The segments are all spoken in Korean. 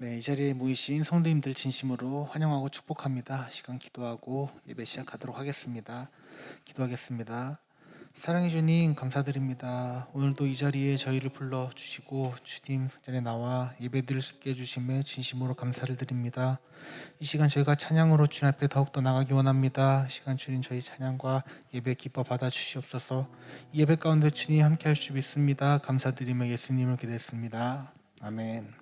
네, 이 자리에 모이신 성도님들 진심으로 환영하고 축복합니다. 시간 기도하고 예배 시작하도록 하겠습니다. 기도하겠습니다. 사랑해 주님 감사드립니다. 오늘도 이 자리에 저희를 불러주시고 주님 전에 나와 예배 드릴 수 있게 해주심에 진심으로 감사를 드립니다. 이 시간 저희가 찬양으로 주님 앞에 더욱더 나가기 원합니다. 이 시간 주님 저희 찬양과 예배 기뻐 받아주시옵소서. 이 예배 가운데 주님 함께 할 수 있습니다. 감사드리며 예수님을 기도했습니다. 아멘.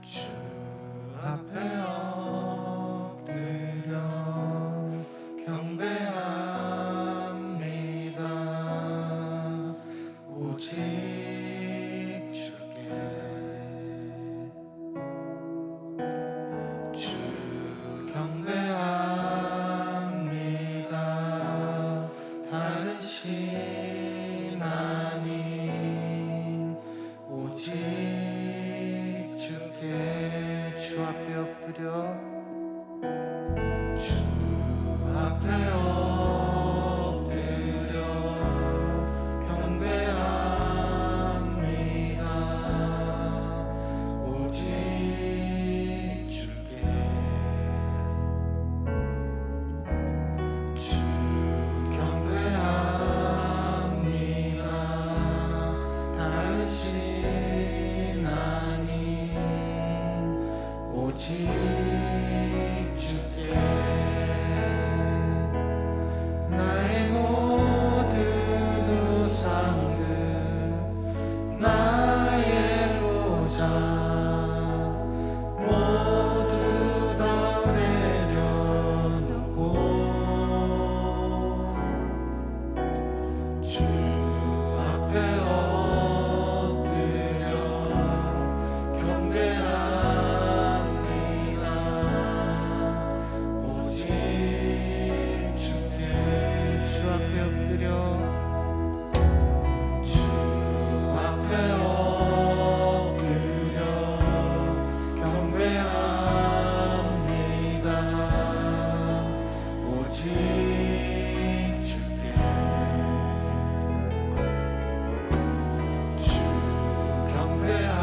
주 앞에 엎드려 경배합니다. 오직 주께 주 경배합니다. 다른 신 아닌 오직 주께 주 앞에 엎드려 주 앞에 엎드려 경배합니다. 오직 주께 주 경배합니다. 다른 신 아닌 오직 주께 나의 모든 우상들 나의 보좌 모두 다 내려놓고 주 앞에 엎드려 경배합니다. 오직 주께 주 앞에 엎드려 주 앞에 엎드려 경배합니다. 오직 주께 주 경배합니다.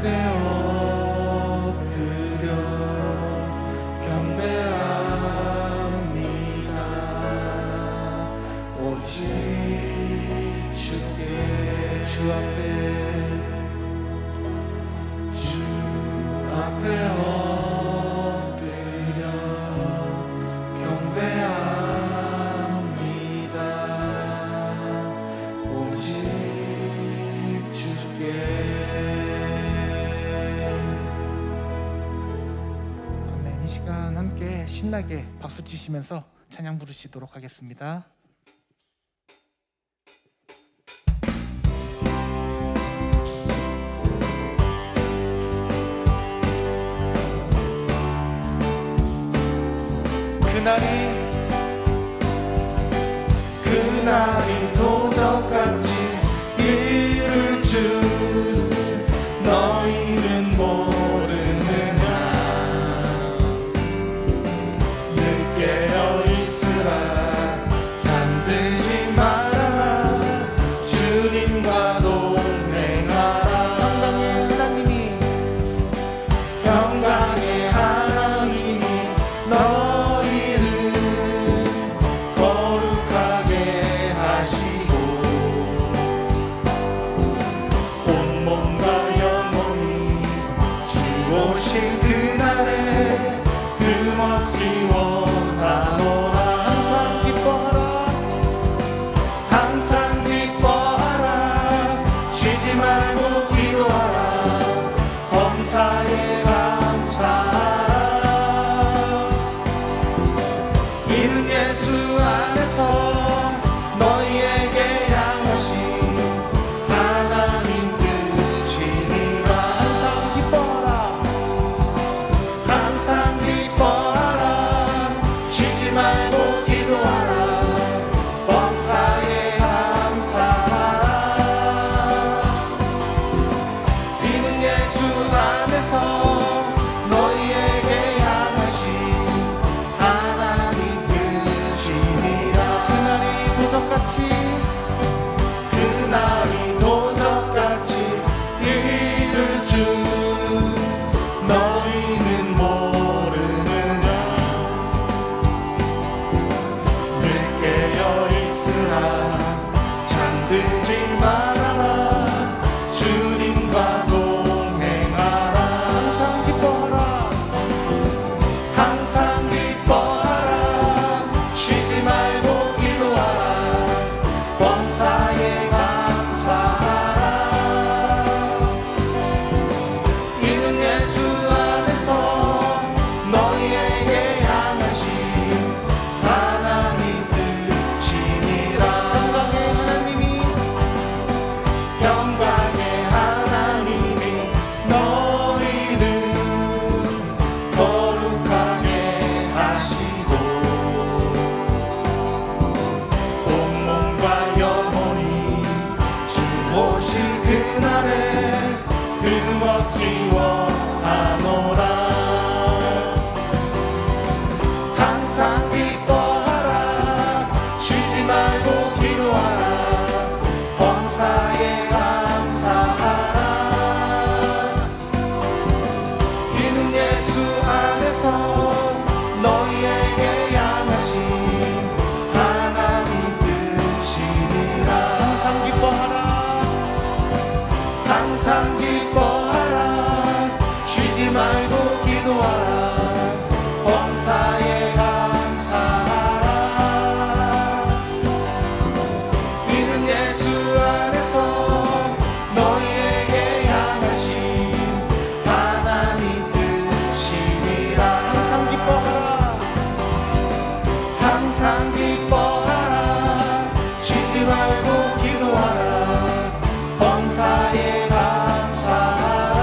앞에 엎드려 경배합니다. 오직 주께 주 앞에 엎드려 경배합니다. 오직 주께. 아멘. 이 시간 함께 신나게 박수 치시면서 찬양 부르시도록 하겠습니다. 그날이 도적같이 이를 줄 너희는 모르느냐. 늘 깨어 있으라 잠들지 말아라. 주님과 동행하라. 평강의 하나님이 너희를 거룩하게 하시고 온몸과 영혼이 주 오신 그날에 흠없이 원하노라. 항상 기뻐하라. 쉬지 말고 기도하라. 범사에 감사하라. 이는 예수 안에서 너희에게 향하신 하나님 뜻이니라. 항상 기뻐하라. 쉬지 말고 기도하라. 범사에 감사하라. 이는 예수 안에서 너희에게 향하신 하나님 뜻이니라. 그날이 도적같이 이를 줄 너희는 모르느냐. 늘 깨어 있으라 잠들지 말아라. 주님과 동행하라. 항상 기뻐하라. 쉬지 말고 기도하라. 범사에 감사하라. 이는 예수 안에서 너희에게 향하신 하나님 뜻이니라. 영광의 하나님이 너희를 거룩하게 하시고 온몸과 영혼이 주 오실 그날에 흠없이 원하노라. 항상 기뻐하라. 쉬지 말고 기도하라. 범사에 감사하라. 이는 예수 안에서 너희에게 향하신 하나님 뜻이니라. 항상 기뻐하라. 쉬지 말고 기도하라. 범사에 감사하라. 이는 예수 안에서 너희에게 향하신 하나님 뜻이니라. 항상 기뻐하라. 쉬지 말고 기도하라. 범사에 감사하라.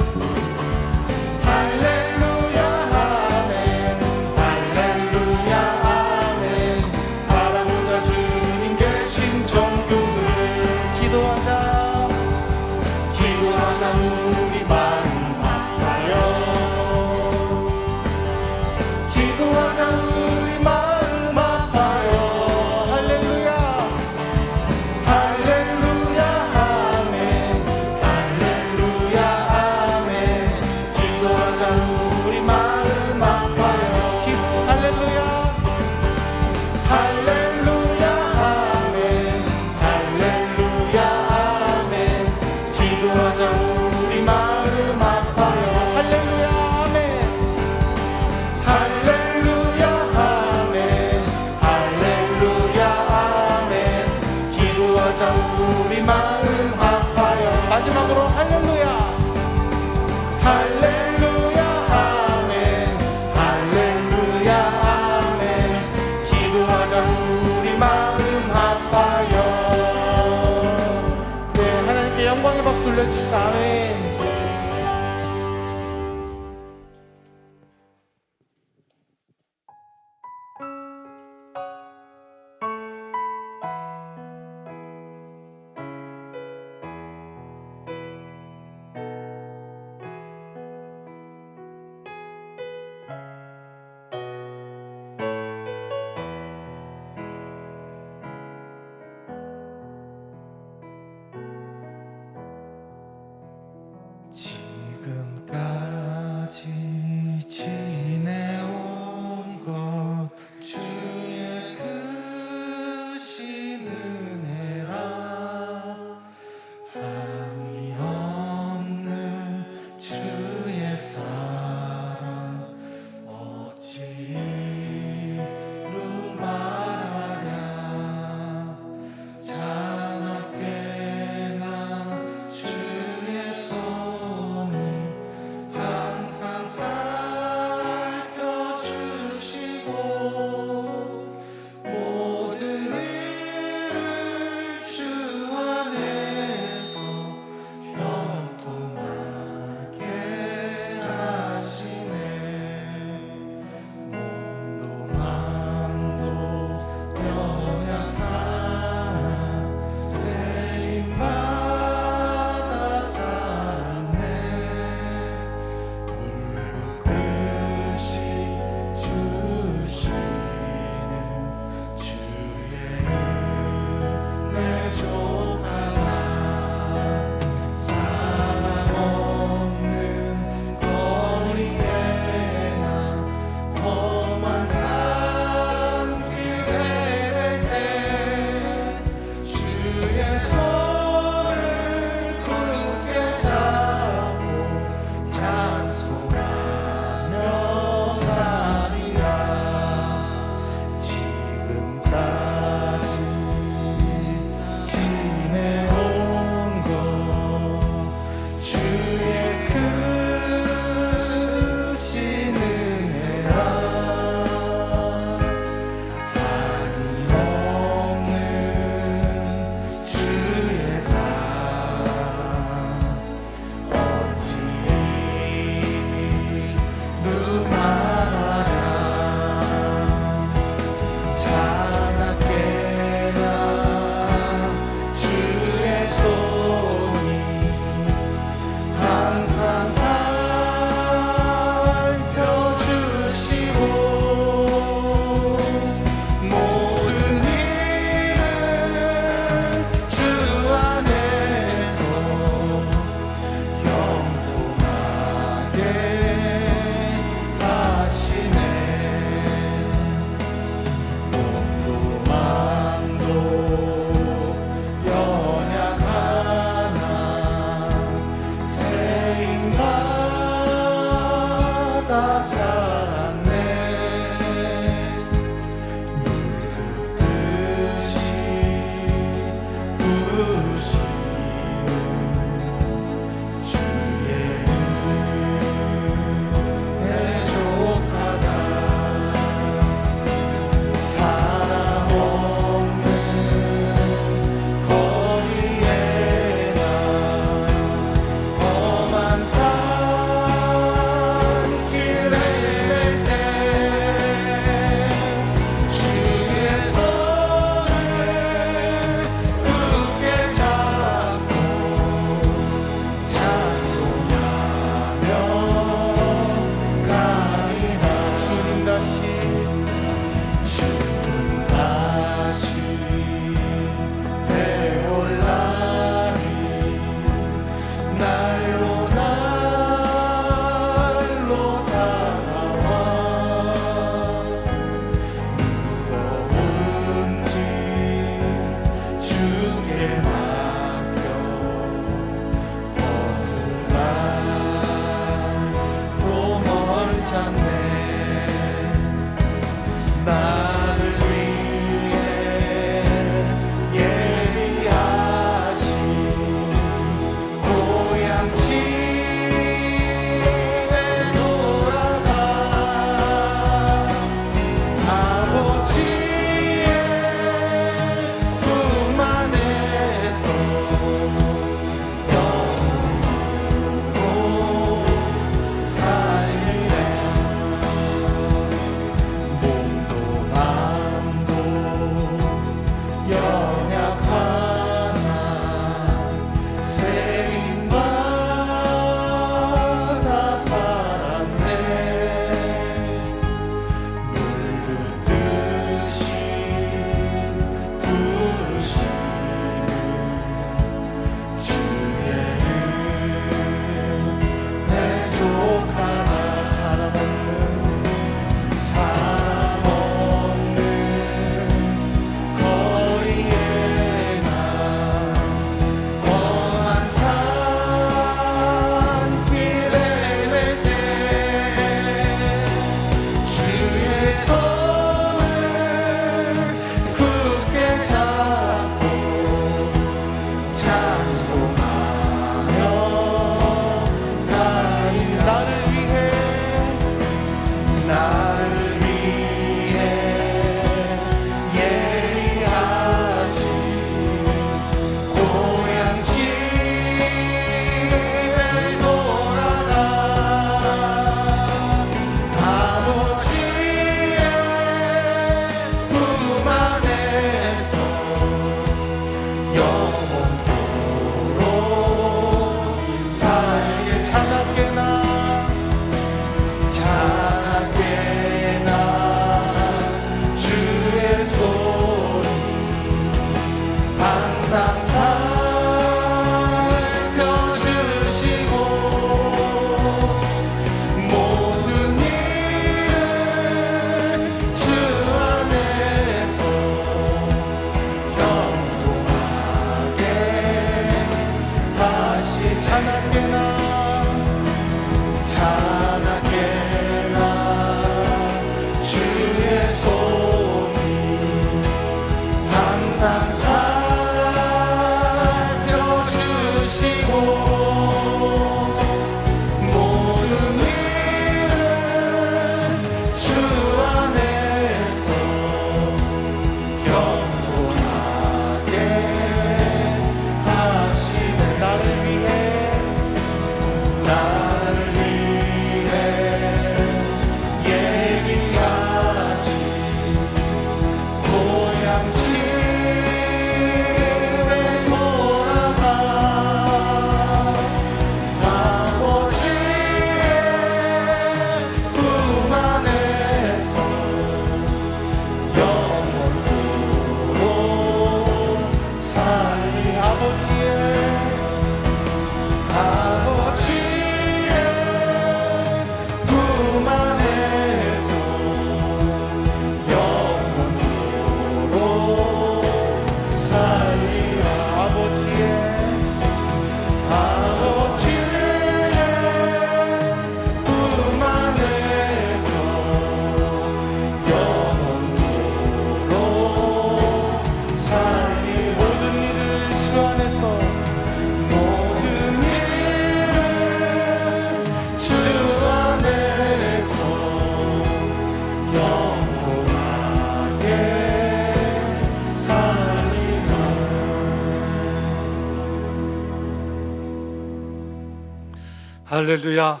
할렐루야.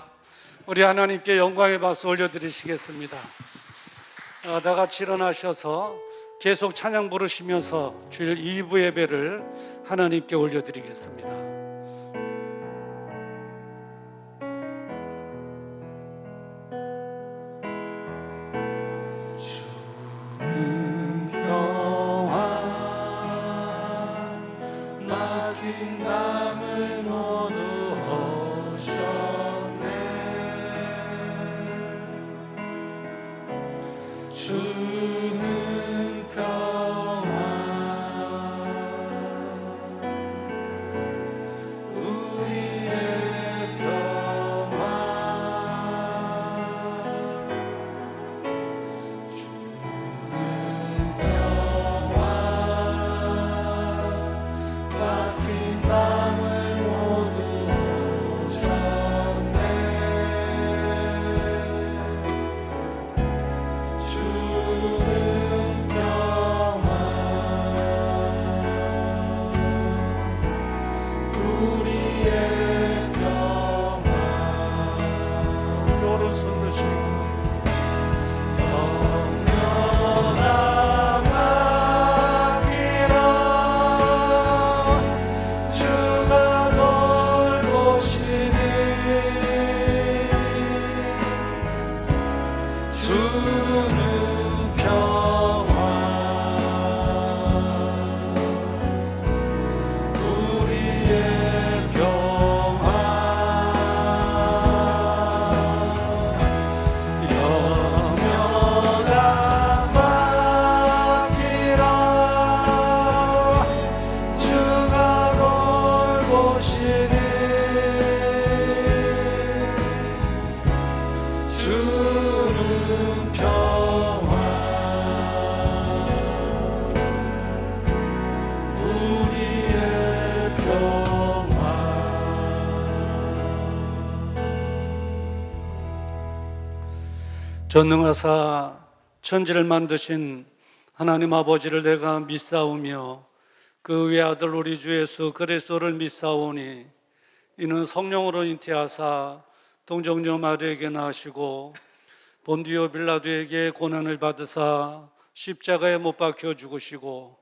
우리 하나님께 영광의 박수 올려드리시겠습니다. 다 같이 일어나셔서 계속 찬양 부르시면서 주일 2부 예배를 하나님께 올려드리겠습니다. 전능하사 천지를 만드신 하나님 아버지를 내가 믿사오며 그 외아들 우리 주 예수 그리스도를 믿사오니 이는 성령으로 잉태하사 동정녀 마리에게 나시고 본디오 빌라도에게 고난을 받으사 십자가에 못 박혀 죽으시고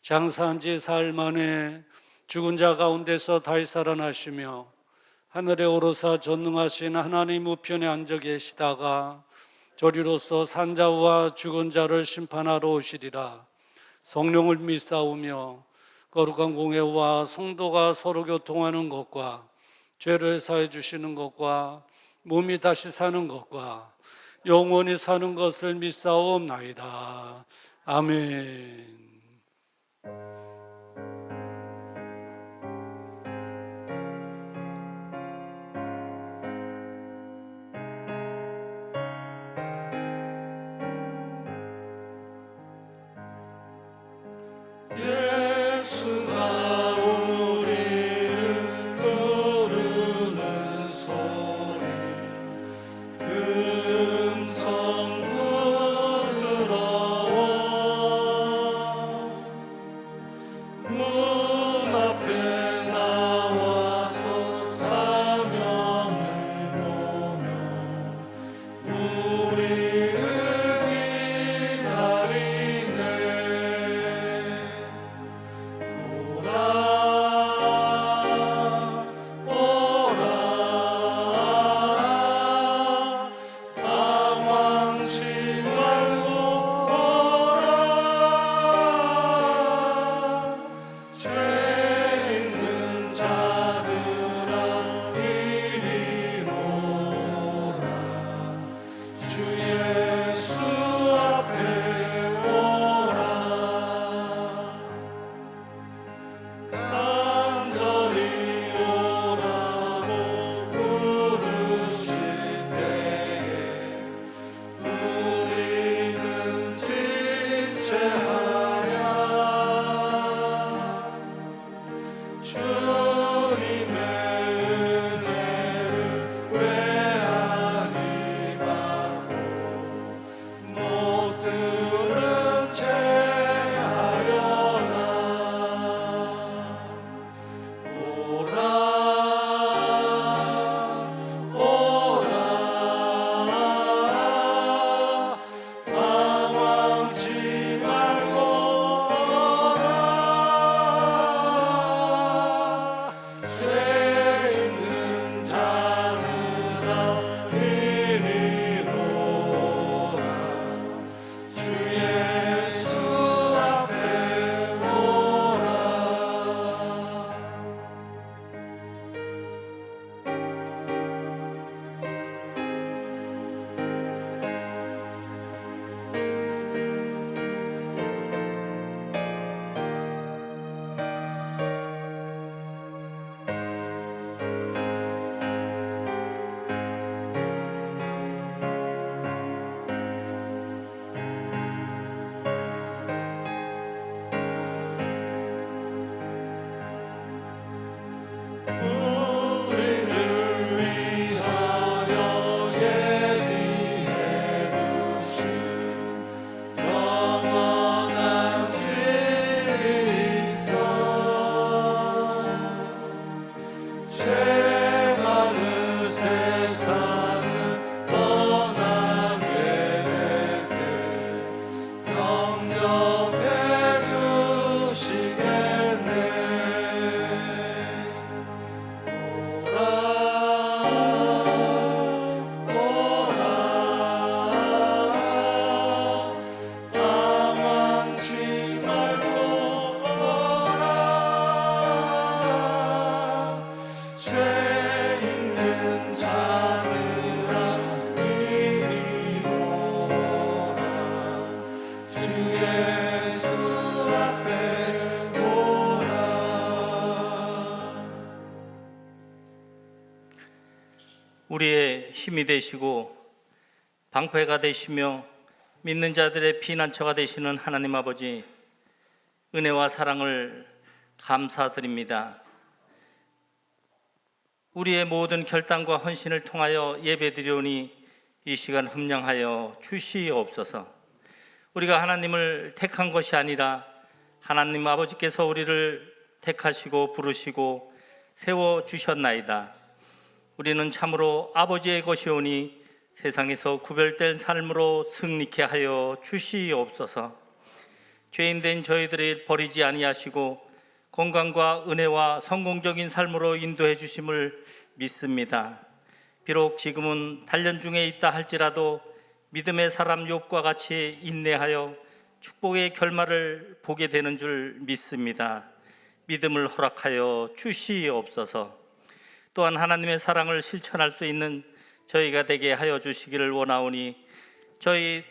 장사한 지 사흘 만에 죽은 자 가운데서 다시 살아나시며 하늘에 오르사 전능하신 하나님 우편에 앉아 계시다가 저리로서 산자와 죽은 자를 심판하러 오시리라. 성령을 믿사오며 거룩한 공회와 성도가 서로 교통하는 것과 죄를 사해 주시는 것과 몸이 다시 사는 것과 영원히 사는 것을 믿사옵나이다. 아멘. 예수가 우리를 부르는 소리 그 음성 들어와 힘이 되시고 방패가 되시며 믿는 자들의 피난처가 되시는 하나님 아버지, 은혜와 사랑을 감사드립니다. 우리의 모든 결단과 헌신을 통하여 예배드리오니 이 시간 흠령하여 주시옵소서. 우리가 하나님을 택한 것이 아니라 하나님 아버지께서 우리를 택하시고 부르시고 세워주셨나이다. 우리는 참으로 아버지의 것이오니 세상에서 구별된 삶으로 승리케 하여 주시옵소서. 죄인된 저희들을 버리지 아니하시고 건강과 은혜와 성공적인 삶으로 인도해 주심을 믿습니다. 비록 지금은 단련 중에 있다 할지라도 믿음의 사람 욥과 같이 인내하여 축복의 결말을 보게 되는 줄 믿습니다. 믿음을 허락하여 주시옵소서. 또한 하나님의 사랑을 실천할 수 있는 저희가 되게 하여 주시기를 원하오니 저희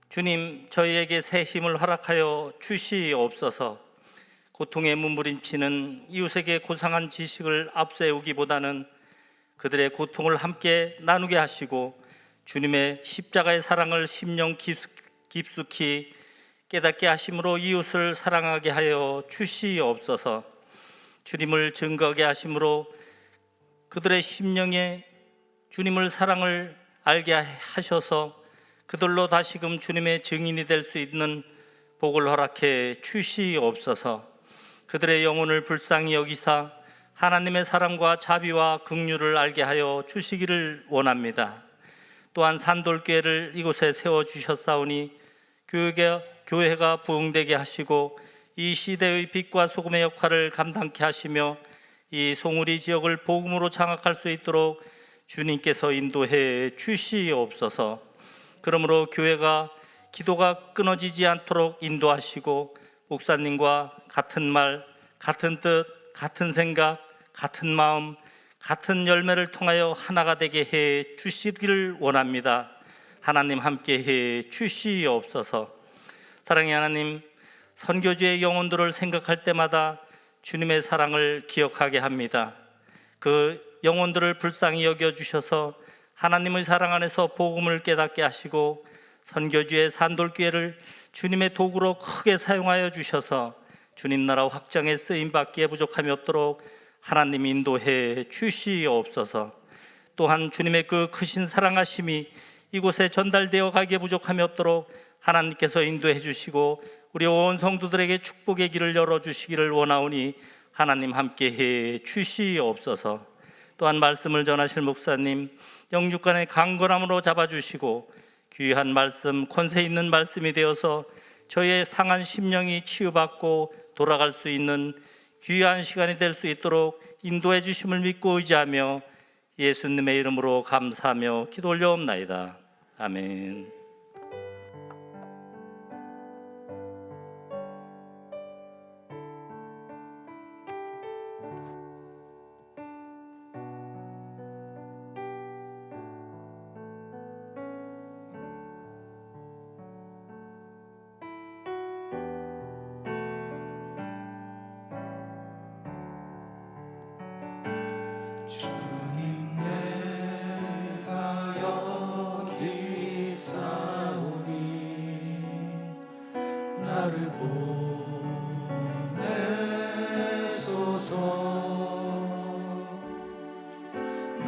주님, 저희에게 새 힘을 허락하여 주시옵소서. 고통에 몸부림치는 이웃에게 고상한 지식을 앞세우기보다는 그들의 고통을 함께 나누게 하시고 주님의 십자가의 사랑을 심령 깊숙이 깨닫게 하심으로 이웃을 사랑하게 하여 주시옵소서. 주님을 증거하게 하심으로 그들의 심령에 주님을 사랑을 알게 하셔서 그들로 다시금 주님의 증인이 될 수 있는 복을 허락해 주시옵소서. 그들의 영혼을 불쌍히 여기사 하나님의 사랑과 자비와 긍휼을 알게 하여 주시기를 원합니다. 또한 산돌교회를 이곳에 세워주셨사오니 교회가 부흥되게 하시고 이 시대의 빛과 소금의 역할을 감당케 하시며 이 송우리 지역을 복음으로 장악할 수 있도록 주님께서 인도해 주시옵소서. 그러므로 교회가 기도가 끊어지지 않도록 인도하시고 목사님과 같은 말, 같은 뜻, 같은 생각, 같은 마음, 같은 열매를 통하여 하나가 되게 해 주시기를 원합니다. 하나님 함께 해 주시옵소서. 사랑의 하나님, 선교지의 영혼들을 생각할 때마다 주님의 사랑을 기억하게 합니다. 그 영혼들을 불쌍히 여겨주셔서 하나님의 사랑 안에서 복음을 깨닫게 하시고 선교지의 산돌교회를 주님의 도구로 크게 사용하여 주셔서 주님 나라 확장에 쓰임받기에 부족함이 없도록 하나님 인도해 주시옵소서. 또한 주님의 그 크신 사랑하심이 이곳에 전달되어 가기에 부족함이 없도록 하나님께서 인도해 주시고 우리 온 성도들에게 축복의 길을 열어주시기를 원하오니 하나님 함께해 주시옵소서. 또한 말씀을 전하실 목사님 영육간의 강건함으로 잡아주시고 귀한 말씀, 권세 있는 말씀이 되어서 저희의 상한 심령이 치유받고 돌아갈 수 있는 귀한 시간이 될 수 있도록 인도해 주심을 믿고 의지하며 예수님의 이름으로 감사하며 기도 올려옵나이다. 아멘. 주님 내가 여기 있사오니 나를 보내소서.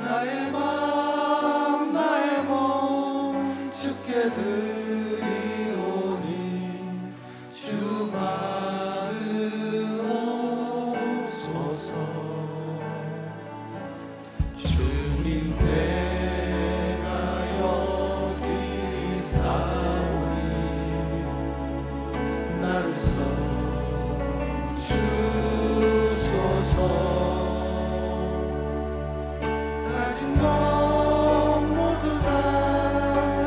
나의 마음 나의 몸 주께 드리오니 주 받으옵소서. 주님 내가 여기 있사오니 나를 써주소서. 가진 것 모두 다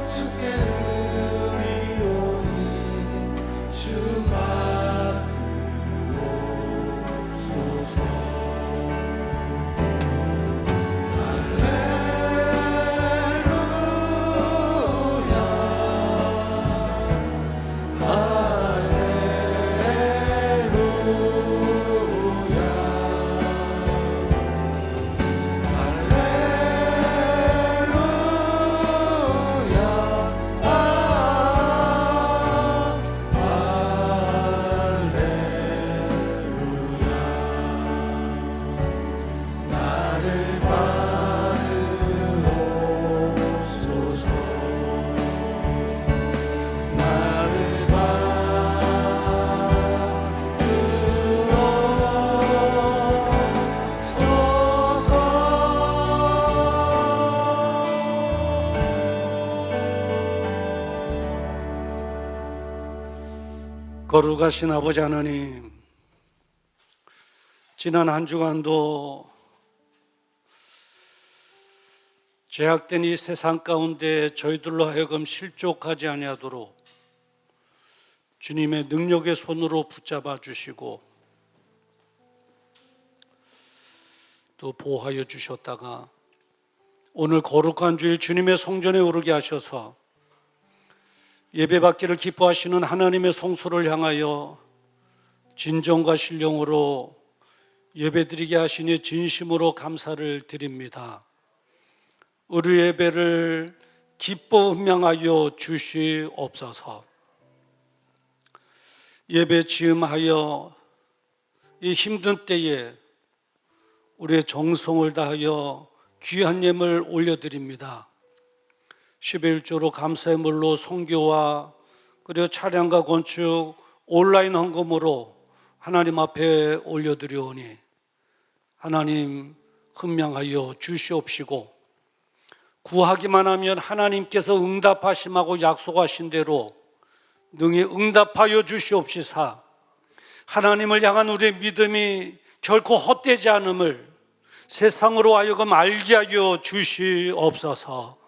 주께 거룩하신 아버지 하나님, 지난 한 주간도 죄악된 이 세상 가운데 저희들로 하여금 실족하지 아니하도록 주님의 능력의 손으로 붙잡아 주시고 또 보호하여 주셨다가 오늘 거룩한 주일 주님의 성전에 오르게 하셔서 예배받기를 기뻐하시는 하나님의 성소를 향하여 진정과 신령으로 예배드리게 하시니 진심으로 감사를 드립니다. 우리 예배를 기뻐 음양하여 주시옵소서. 예배 지음하여 이 힘든 때에 우리의 정성을 다하여 귀한 예물 올려드립니다. 11조로 감사의 물로 선교와 그리고 차량과 건축 온라인 헌금으로 하나님 앞에 올려드리오니 하나님 흥명하여 주시옵시고 구하기만 하면 하나님께서 응답하심하고 약속하신 대로 능히 응답하여 주시옵시사 하나님을 향한 우리의 믿음이 결코 헛되지 않음을 세상으로 하여금 알게 하여 주시옵소서.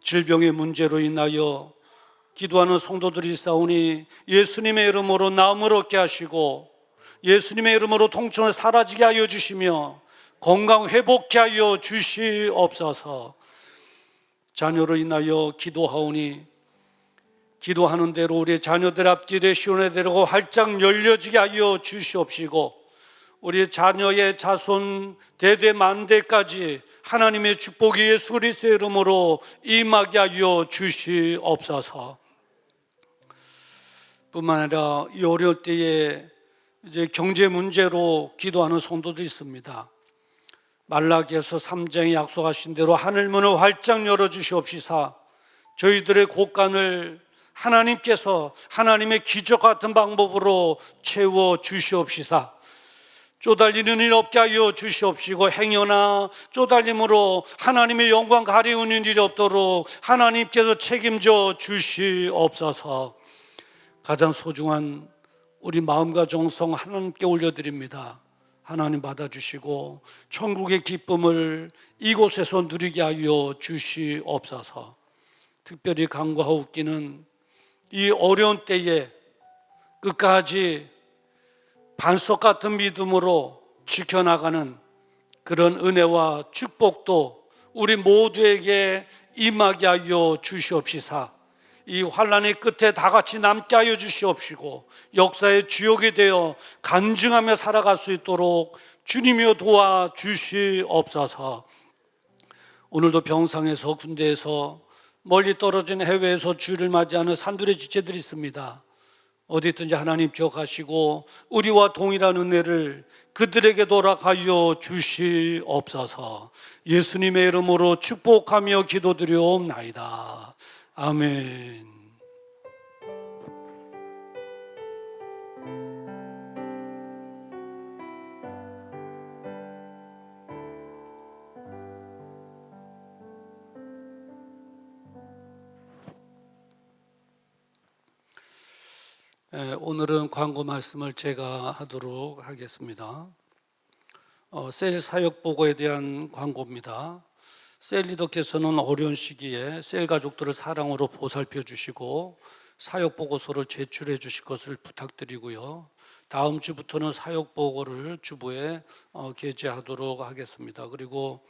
질병의 문제로 인하여 기도하는 성도들이 있사오니 예수님의 이름으로 나음을 얻게 하시고 예수님의 이름으로 통증을 사라지게 하여 주시며 건강 회복케 하여 주시옵소서. 자녀로 인하여 기도하오니 기도하는 대로 우리 자녀들 앞길에 시온의 대로가 활짝 열려지게 하여 주시옵시고 우리 자녀의 자손 대대 만대까지 하나님의 축복이 예수 그리스도의 이름으로 임하게 하여 주시옵소서. 뿐만 아니라 이 어려울 때에 이제 경제 문제로 기도하는 성도도 있습니다. 말라기에서 3장에 약속하신 대로 하늘문을 활짝 열어주시옵시사 저희들의 곳간을 하나님께서 하나님의 기적 같은 방법으로 채워 주시옵시사 쪼달리는 일 없게 하여 주시옵시고 행여나 쪼달림으로 하나님의 영광 가리우는 일이 없도록 하나님께서 책임져 주시옵소서. 가장 소중한 우리 마음과 정성 하나님께 올려드립니다. 하나님 받아주시고 천국의 기쁨을 이곳에서 누리게 하여 주시옵소서. 특별히 간구하옵기는 이 어려운 때에 끝까지 반석 같은 믿음으로 지켜나가는 그런 은혜와 축복도 우리 모두에게 임하게 하여 주시옵시사 이 환난의 끝에 다 같이 남게 하여 주시옵시고 역사의 주역이 되어 간증하며 살아갈 수 있도록 주님이여 도와 주시옵소서. 오늘도 병상에서 군대에서 멀리 떨어진 해외에서 주일을 맞이하는 산들의 지체들이 있습니다. 어디 있든지 하나님 기억하시고 우리와 동일한 은혜를 그들에게 돌아가여 주시옵소서. 예수님의 이름으로 축복하며 기도드리옵나이다. 아멘. 오늘은 광고 말씀을 제가 하도록 하겠습니다. 셀 사역 보고에 대한 광고입니다. 셀 리더께서는 어려운 시기에 셀 가족들을 사랑으로 보살펴 주시고 사역 보고서를 제출해 주실 것을 부탁드리고요. 다음 주부터는 사역 보고를 주부에 게재하도록 하겠습니다. 그리고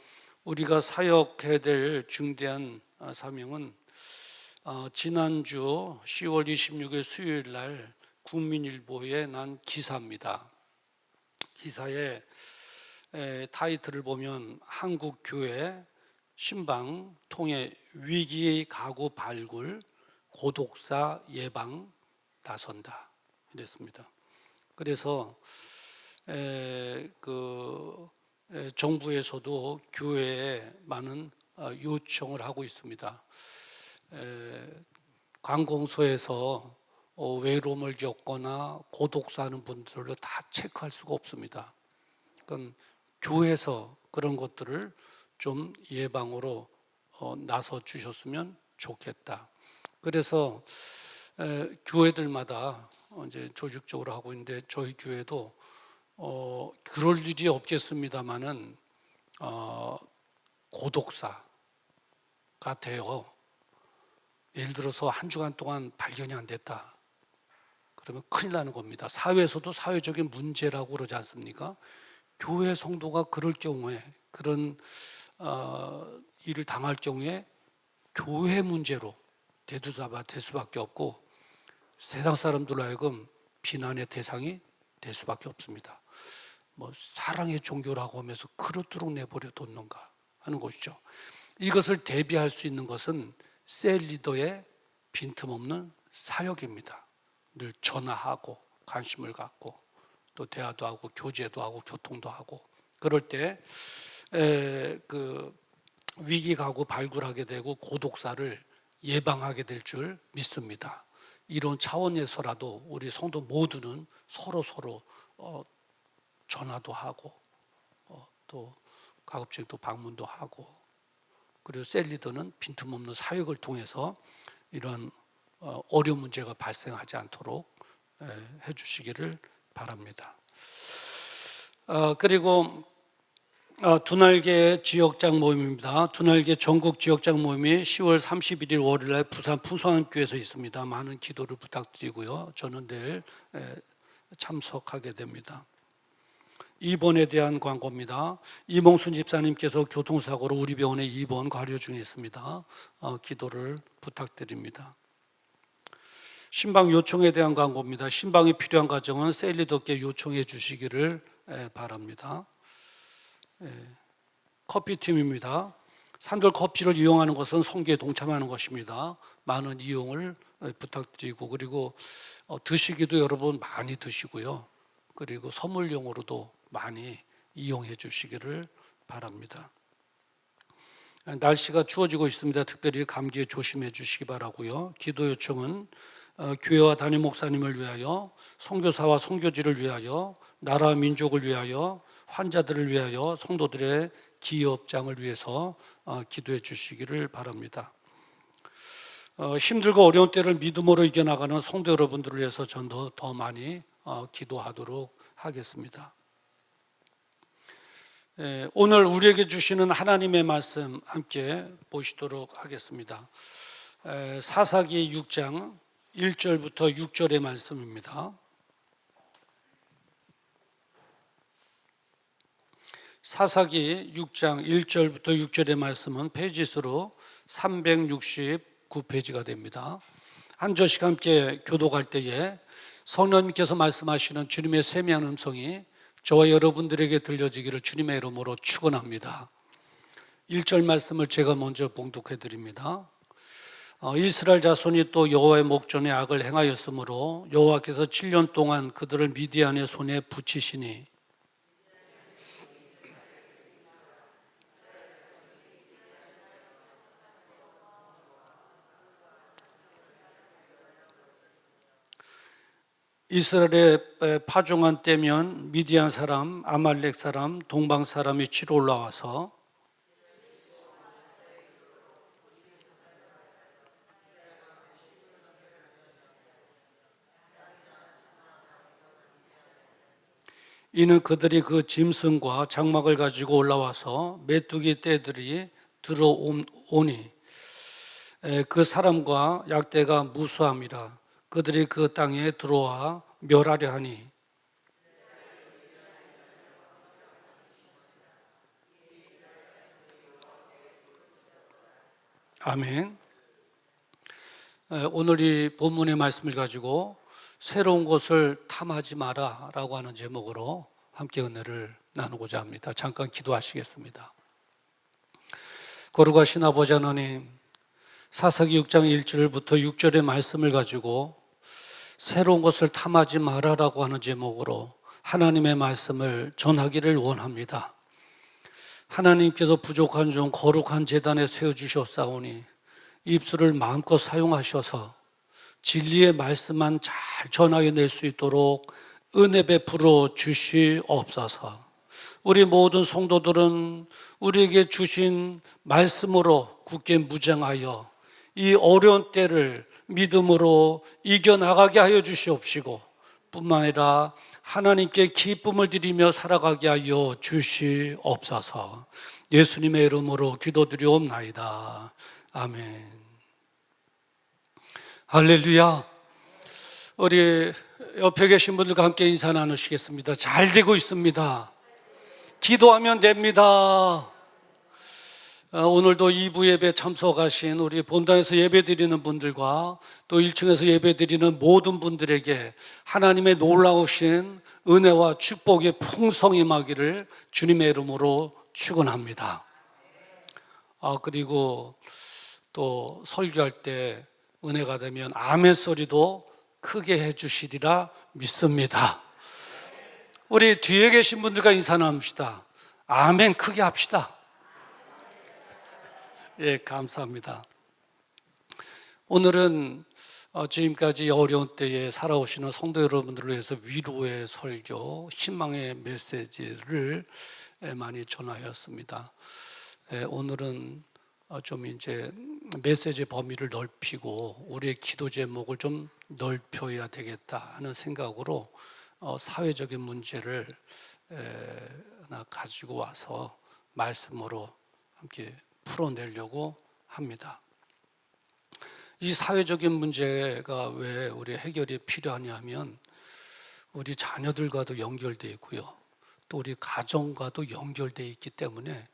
우리가 사역해야 될 중대한 사명은 지난주 10월 26일 수요일 날 국민일보에 난 기사입니다. 기사의 타이틀을 보면 한국교회 신방 통해 위기 가구 발굴 고독사 예방 나선다 이랬습니다. 그래서 정부에서도 교회에 많은 요청을 하고 있습니다. 관공서에서 외로움을 겪거나 고독사하는 분들을 다 체크할 수가 없습니다. 그러니까 교회에서 그런 것들을 좀 예방으로 나서 주셨으면 좋겠다. 그래서 교회들마다 이제 조직적으로 하고 있는데 저희 교회도 그럴 일이 없겠습니다만은 고독사가 돼요. 예를 들어서 한 주간 동안 발견이 안 됐다. 그러면 큰일 나는 겁니다. 사회에서도 사회적인 문제라고 그러지 않습니까? 교회 성도가 그럴 경우에 그런 일을 당할 경우에 교회 문제로 대두잡아 될 수밖에 없고 세상 사람들로 하여금 비난의 대상이 될 수밖에 없습니다. 뭐 사랑의 종교라고 하면서 그렇도록 내버려 뒀는가 하는 것이죠. 이것을 대비할 수 있는 것은 셀 리더의 빈틈없는 사역입니다. 늘 전화하고 관심을 갖고 또 대화도 하고 교제도 하고 교통도 하고 그럴 때 그 위기가구 발굴하게 되고 고독사를 예방하게 될 줄 믿습니다. 이런 차원에서라도 우리 성도 모두는 서로 전화도 하고 또 가급적 또 방문도 하고 그리고 셀 리더는 빈틈없는 사역을 통해서 이런 어려운 문제가 발생하지 않도록 해주시기를 바랍니다. 그리고 두날개 지역장 모임입니다. 두날개 전국 지역장 모임이 10월 31일 월요일날 부산 풍성한교회에서 있습니다. 많은 기도를 부탁드리고요. 저는 내일 참석하게 됩니다. 입원에 대한 광고입니다. 이몽순 집사님께서 교통사고로 우리 병원에 입원 관료 중에 있습니다. 기도를 부탁드립니다. 신방 요청에 대한 광고입니다. 신방이 필요한 가정은 셀리더께 요청해 주시기를 바랍니다. 커피팀입니다. 산돌 커피를 이용하는 것은 선교에 동참하는 것입니다. 많은 이용을 부탁드리고 그리고 드시기도 여러분 많이 드시고요. 그리고 선물용으로도 많이 이용해 주시기를 바랍니다. 날씨가 추워지고 있습니다. 특별히 감기에 조심해 주시기 바라고요. 기도 요청은 교회와 담임 목사님을 위하여, 선교사와 선교지를 위하여, 나라와 민족을 위하여, 환자들을 위하여, 성도들의 기업장을 위해서 기도해 주시기를 바랍니다. 힘들고 어려운 때를 믿음으로 이겨나가는 성도 여러분들을 위해서 전 더 많이 기도하도록 하겠습니다. 오늘 우리에게 주시는 하나님의 말씀 함께 보시도록 하겠습니다. 사사기 6장 1절부터 6절의 말씀입니다. 사사기 6장 1절부터 6절의 말씀은 페이지수로 369페이지가 됩니다. 한 절씩 함께 교독할 때에 성령님께서 말씀하시는 주님의 세미한 음성이 저와 여러분들에게 들려지기를 주님의 이름으로 축원합니다. 1절 말씀을 제가 먼저 봉독해 드립니다. 이스라엘 자손이 또 여호와의 목전에 악을 행하였으므로 여호와께서 7년 동안 그들을 미디안의 손에 붙이시니 이스라엘의 파종한 때면 미디안 사람, 아말렉 사람, 동방 사람이 치러 올라와서 이는 그들이 그 짐승과 장막을 가지고 올라와서 메뚜기 떼들이 들어오니 그 사람과 약대가 무수함이라. 그들이 그 땅에 들어와 멸하려 하니 아멘. 오늘 이 본문의 말씀을 가지고 새로운 것을 탐하지 마라 라고 하는 제목으로 함께 은혜를 나누고자 합니다. 잠깐 기도하시겠습니다. 거룩하신 아버지 하나님, 사사기 6장 1절부터 6절의 말씀을 가지고 새로운 것을 탐하지 마라라고 하는 제목으로 하나님의 말씀을 전하기를 원합니다. 하나님께서 부족한 중 거룩한 제단에 세워주셨사오니 입술을 마음껏 사용하셔서 진리의 말씀만 잘 전하여낼 수 있도록 은혜 베풀어 주시옵소서. 우리 모든 성도들은 우리에게 주신 말씀으로 굳게 무장하여 이 어려운 때를 믿음으로 이겨나가게 하여 주시옵시고 뿐만 아니라 하나님께 기쁨을 드리며 살아가게 하여 주시옵소서. 예수님의 이름으로 기도드리옵나이다. 아멘. 할렐루야. 우리 옆에 계신 분들과 함께 인사 나누시겠습니다. 잘 되고 있습니다. 기도하면 됩니다. 오늘도 2부 예배 참석하신 우리 본당에서 예배 드리는 분들과 또 1층에서 예배 드리는 모든 분들에게 하나님의 놀라우신 은혜와 축복의 풍성이 임하기를 주님의 이름으로 축원합니다. 그리고 또 설교할 때 은혜가 되면 아멘 소리도 크게 해주시리라 믿습니다. 우리 뒤에 계신 분들과 인사 나눕시다. 아멘 크게 합시다. 예, 감사합니다. 오늘은 지금까지 어려운 때에 살아오시는 성도 여러분들을 위해서 위로의 설교, 희망의 메시지를 많이 전하였습니다. 오늘은 좀 이제 메시지 범위를 넓히고 우리의 기도 제목을 좀 넓혀야 되겠다 하는 생각으로 사회적인 문제를 하나 가지고 와서 말씀으로 함께 풀어내려고 합니다. 이 사회적인 문제가 왜 우리 해결이 필요하냐면 우리 자녀들과도 연결되어 있고요. 또 우리 가정과도 연결되어 있기 때문에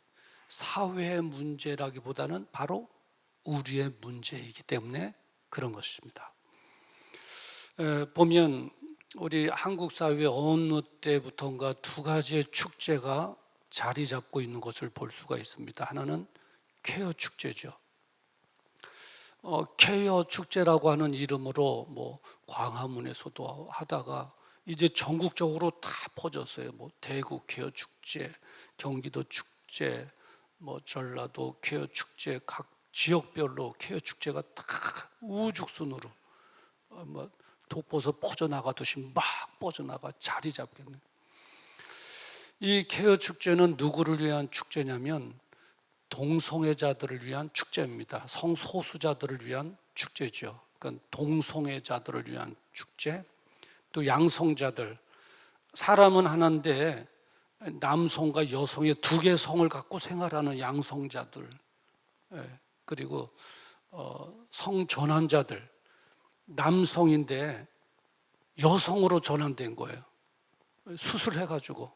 사회의 문제라기보다는 바로 우리의 문제이기 때문에 그런 것입니다. 보면 우리 한국 사회 어느 때부터인가 두 가지의 축제가 자리 잡고 있는 것을 볼 수가 있습니다. 하나는 퀘어 축제죠. 퀘어 축제라고 하는 이름으로 뭐 광화문에서도 하다가 이제 전국적으로 다 퍼졌어요. 뭐 대구 퀘어 축제, 경기도 축제, 뭐 전라도 퀘어 축제, 각 지역별로 퀘어 축제가 다 우죽순으로 뭐 독버섯 퍼져나가듯이 막 퍼져나가 자리 잡겠네. 이 퀘어 축제는 누구를 위한 축제냐면 동성애자들을 위한 축제입니다. 성소수자들을 위한 축제죠. 그러니까 동성애자들을 위한 축제, 또 양성자들, 사람은 하나인데 남성과 여성의 두 개의 성을 갖고 생활하는 양성자들, 그리고 성전환자들, 남성인데 여성으로 전환된 거예요. 수술해가지고.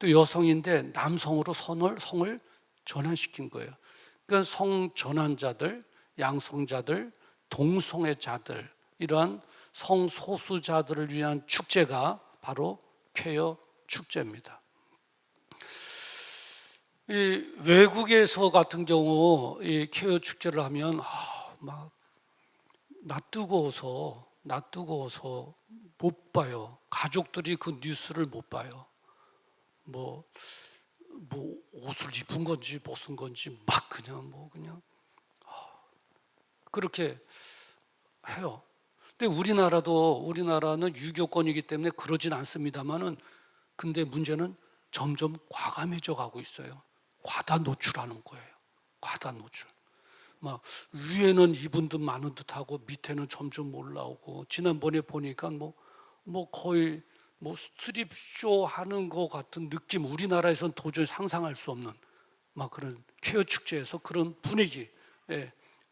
또 여성인데 남성으로 성을 전환시킨 거예요. 그러니까 성전환자들, 양성자들, 동성애자들, 이러한 성소수자들을 위한 축제가 바로 퀘어 축제입니다. 이 외국에서 같은 경우 이 퀘어 축제를 하면 막 낯뜨거워서 못 봐요. 가족들이 그 뉴스를 못 봐요. 뭐 옷을 입은 건지 벗은 건지 막 그냥 그렇게 해요. 근데 우리나라는 유교권이기 때문에 그러진 않습니다만은 근데 문제는 점점 과감해져 가고 있어요. 과다 노출하는 거예요. 과다 노출. 막 위에는 입은 듯 많은 듯하고 밑에는 점점 올라오고 지난번에 보니까 거의 스트립쇼 하는 것 같은 느낌, 우리나라에서는 도저히 상상할 수 없는 막 그런 퀘어 축제에서 그런 분위기,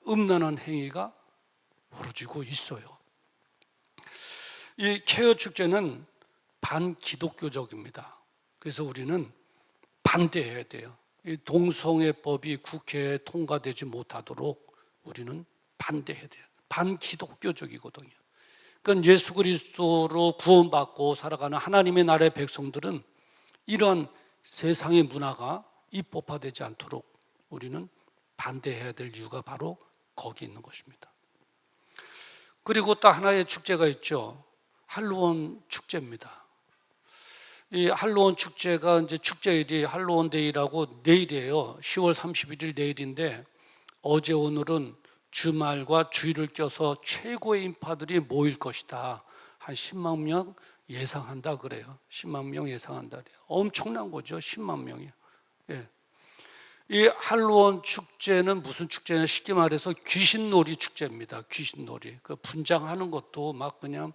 음란한 행위가 벌어지고 있어요. 이 퀘어 축제는 반기독교적입니다. 그래서 우리는 반대해야 돼요. 이 동성애법이 국회에 통과되지 못하도록 우리는 반대해야 돼요. 반기독교적이거든요. 그러니까 예수 그리스도로 구원받고 살아가는 하나님의 나라의 백성들은 이러한 세상의 문화가 입법화되지 않도록 우리는 반대해야 될 이유가 바로 거기 있는 것입니다. 그리고 또 하나의 축제가 있죠. 할로윈 축제입니다. 이 할로윈 축제가 이제 축제일이 할로윈 데이라고 내일이에요. 10월 31일 내일인데 어제 오늘은 주말과 주일을 껴서 최고의 인파들이 모일 것이다. 한 10만 명 예상한다 그래요. 10만 명 예상한다 그래요. 엄청난 거죠. 10만 명이요. 예. 이 할로윈 축제는 무슨 축제냐? 쉽게 말해서 귀신놀이 축제입니다. 귀신놀이. 그 분장하는 것도 막 그냥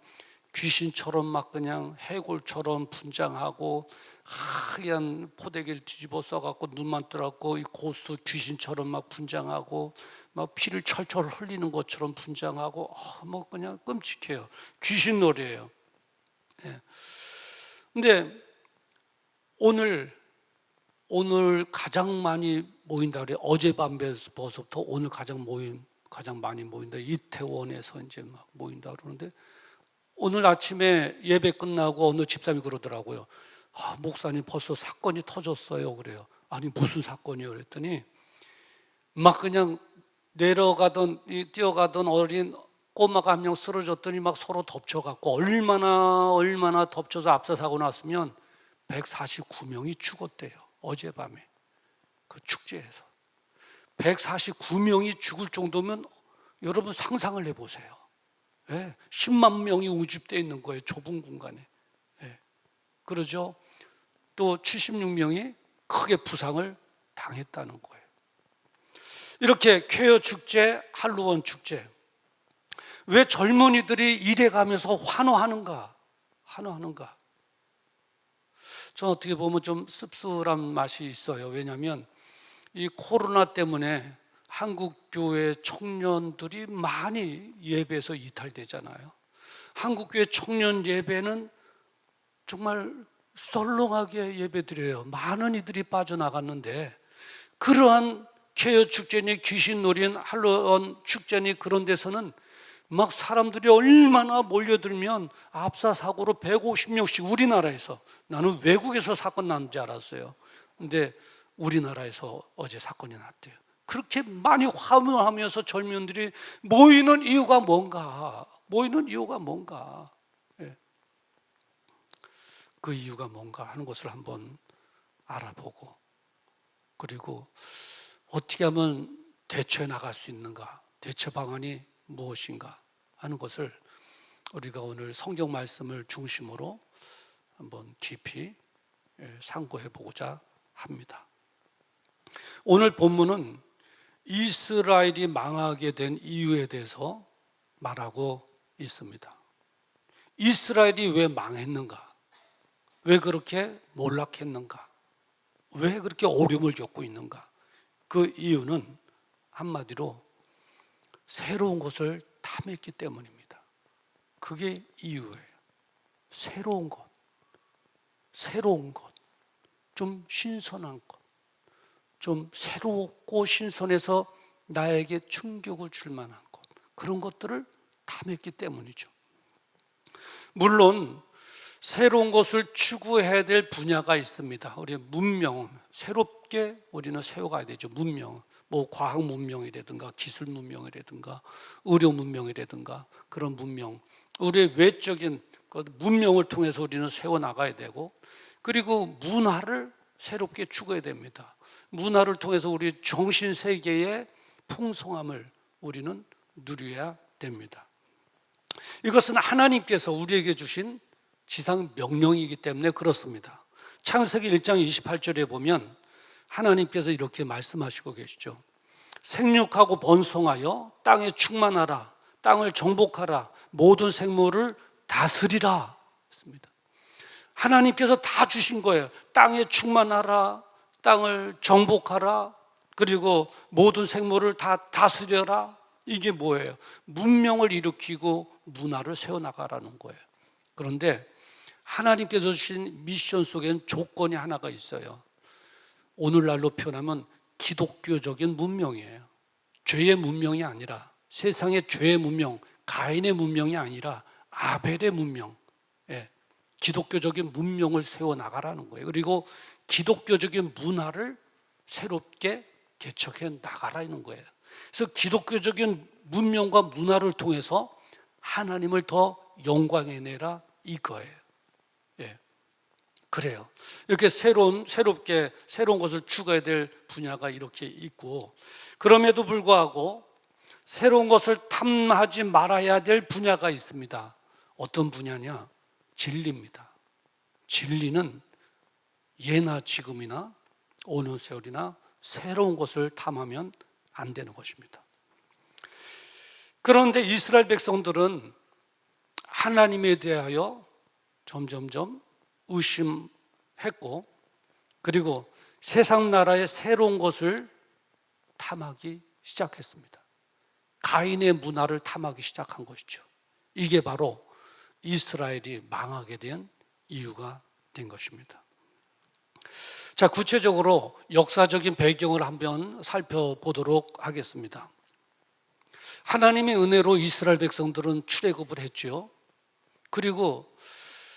귀신처럼 막 그냥 해골처럼 분장하고 하얀 포대기를 뒤집어 써갖고 눈만 뜨라고 이 고수 귀신처럼 막 분장하고 막 피를 철철 흘리는 것처럼 분장하고 뭐 그냥 끔찍해요. 귀신놀이에요. 예. 근데 오늘 가장 많이 모인다 그래. 어젯밤부터 오늘 가장 많이 모인다. 이태원에서 이제 막 모인다 그러는데 오늘 아침에 예배 끝나고 어느 집사님이 그러더라고요. 목사님 벌써 사건이 터졌어요. 그래요. 아니 무슨 사건이요? 그랬더니 막 그냥 뛰어가던 어린 꼬마가 한 명 쓰러졌더니 막 서로 덮쳐갖고 얼마나 덮쳐서 압사사고 났으면 149명이 죽었대요. 어젯밤에 그 축제에서 149명이 죽을 정도면 여러분 상상을 해보세요. 10만 명이 우집되어 있는 거예요. 좁은 공간에. 그러죠. 또 76명이 크게 부상을 당했다는 거예요. 이렇게 쾌여 축제, 할로원 축제. 왜 젊은이들이 이래가면서 환호하는가? 저는 어떻게 보면 좀 씁쓸한 맛이 있어요. 왜냐하면 이 코로나 때문에 한국교회 청년들이 많이 예배에서 이탈되잖아요. 한국교회 청년 예배는 정말 썰렁하게 예배드려요. 많은 이들이 빠져나갔는데 그러한 쾌여 축제니 귀신놀이인 할로원 축제니 그런 데서는 막 사람들이 얼마나 몰려들면 압사사고로 150명씩 우리나라에서, 나는 외국에서 사건 난 줄 알았어요. 근데 우리나라에서 어제 사건이 났대요. 그렇게 많이 화문하면서 젊은이들이 모이는 이유가 뭔가? 그 이유가 뭔가 하는 것을 한번 알아보고, 그리고 어떻게 하면 대처해 나갈 수 있는가, 대처 방안이 무엇인가 하는 것을 우리가 오늘 성경 말씀을 중심으로 한번 깊이 상고해 보고자 합니다. 오늘 본문은 이스라엘이 망하게 된 이유에 대해서 말하고 있습니다. 이스라엘이 왜 망했는가? 왜 그렇게 몰락했는가? 왜 그렇게 어려움을 겪고 있는가? 그 이유는 한마디로 새로운 것을 탐했기 때문입니다. 그게 이유예요. 새로운 것, 좀 신선한 것, 좀 새롭고 신선해서 나에게 충격을 줄 만한 것, 그런 것들을 탐했기 때문이죠. 물론 새로운 것을 추구해야 될 분야가 있습니다. 우리 문명, 새롭게 우리는 세워가야 되죠. 문명, 뭐 과학 문명이라든가 기술 문명이라든가 의료 문명이라든가 그런 문명, 우리의 외적인 그 문명을 통해서 우리는 세워나가야 되고, 그리고 문화를 새롭게 추구해야 됩니다. 문화를 통해서 우리 정신세계의 풍성함을 우리는 누려야 됩니다. 이것은 하나님께서 우리에게 주신 지상 명령이기 때문에 그렇습니다. 창세기 1장 28절에 보면 하나님께서 이렇게 말씀하시고 계시죠. 생육하고 번성하여 땅에 충만하라, 땅을 정복하라, 모든 생물을 다스리라 했습니다. 하나님께서 다 주신 거예요. 땅에 충만하라, 땅을 정복하라, 그리고 모든 생물을 다 다스려라. 이게 뭐예요? 문명을 일으키고 문화를 세워나가라는 거예요. 그런데 하나님께서 주신 미션 속에는 조건이 하나가 있어요. 오늘날로 표현하면 기독교적인 문명이에요. 죄의 문명이 아니라, 세상의 죄의 문명, 가인의 문명이 아니라 아벨의 문명, 기독교적인 문명을 세워나가라는 거예요. 그리고 기독교적인 문화를 새롭게 개척해 나가라는 거예요. 그래서 기독교적인 문명과 문화를 통해서 하나님을 더 영광해내라 이거예요. 그래요. 이렇게 새롭게 새로운 것을 추구해야 될 분야가 이렇게 있고, 그럼에도 불구하고 새로운 것을 탐하지 말아야 될 분야가 있습니다. 어떤 분야냐? 진리입니다. 진리는 예나 지금이나 어느 세월이나 새로운 것을 탐하면 안 되는 것입니다. 그런데 이스라엘 백성들은 하나님에 대하여 점점점 의심했고, 그리고 세상 나라의 새로운 것을 탐하기 시작했습니다. 가인의 문화를 탐하기 시작한 것이죠. 이게 바로 이스라엘이 망하게 된 이유가 된 것입니다. 자, 구체적으로 역사적인 배경을 한번 살펴보도록 하겠습니다. 하나님의 은혜로 이스라엘 백성들은 출애굽을 했죠. 그리고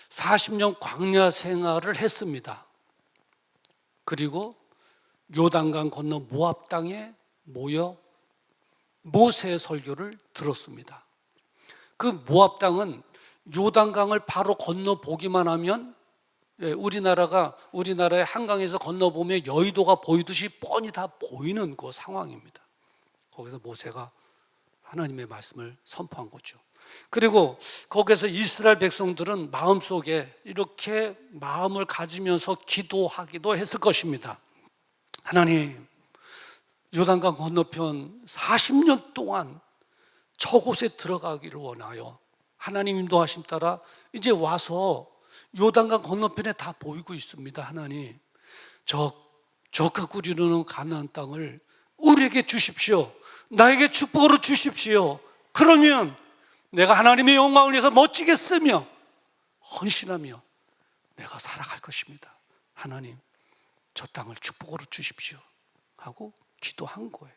40년 광야 생활을 했습니다. 그리고 요단강 건너 모압 땅에 모여 모세의 설교를 들었습니다. 그 모압 땅은 요단강을 바로 건너 보기만 하면, 우리나라의 한강에서 건너보면 여의도가 보이듯이 뻔히 다 보이는 그 상황입니다. 거기서 모세가 하나님의 말씀을 선포한 거죠. 그리고 거기서 이스라엘 백성들은 마음속에 이렇게 마음을 가지면서 기도하기도 했을 것입니다. 하나님, 요단강 건너편 40년 동안 저곳에 들어가기를 원하여 하나님 인도하심 따라 이제 와서 요단강 건너편에 다 보이고 있습니다. 하나님, 적과 꿀이르는 가나안 땅을 우리에게 주십시오. 나에게 축복으로 주십시오. 그러면 내가 하나님의 영광을 위해서 멋지게 쓰며 헌신하며 내가 살아갈 것입니다. 하나님, 저 땅을 축복으로 주십시오 하고 기도한 거예요.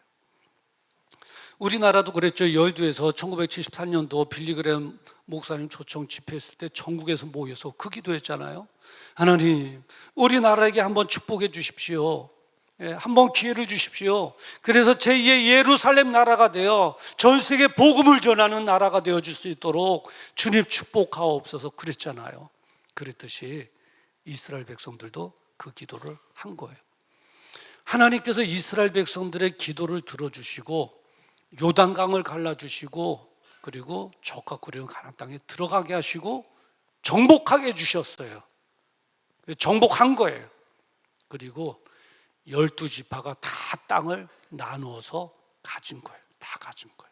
우리나라도 그랬죠. 여의도에서 1973년도 빌리그램 목사님 초청 집회했을 때 전국에서 모여서 그 기도했잖아요. 하나님, 우리나라에게 한번 축복해 주십시오. 한번 기회를 주십시오. 그래서 제2의 예루살렘 나라가 되어 전 세계 복음을 전하는 나라가 되어줄 수 있도록 주님 축복하옵소서 그랬잖아요. 그랬듯이 이스라엘 백성들도 그 기도를 한 거예요. 하나님께서 이스라엘 백성들의 기도를 들어주시고 요단강을 갈라주시고 그리고 적과 꿀이는 가나안 땅에 들어가게 하시고 정복하게 해주셨어요. 정복한 거예요. 그리고 12지파가 다 땅을 나누어서 가진 거예요. 다 가진 거예요.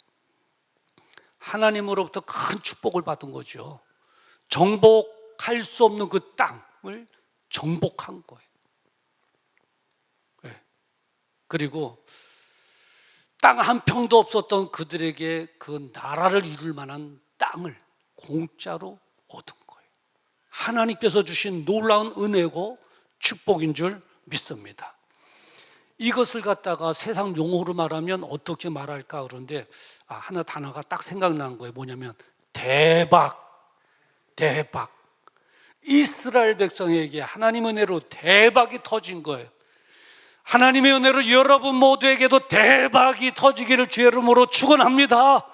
하나님으로부터 큰 축복을 받은 거죠. 정복할 수 없는 그 땅을 정복한 거예요. 네. 그리고 땅 한 평도 없었던 그들에게 그 나라를 이룰 만한 땅을 공짜로 얻은 거예요. 하나님께서 주신 놀라운 은혜고 축복인 줄 믿습니다. 이것을 갖다가 세상 용어로 말하면 어떻게 말할까 그런데 하나 단어가 딱 생각난 거예요. 뭐냐면 대박. 대박. 이스라엘 백성에게 하나님의 은혜로 대박이 터진 거예요. 하나님의 은혜로 여러분 모두에게도 대박이 터지기를 주의 이름으로 축원합니다.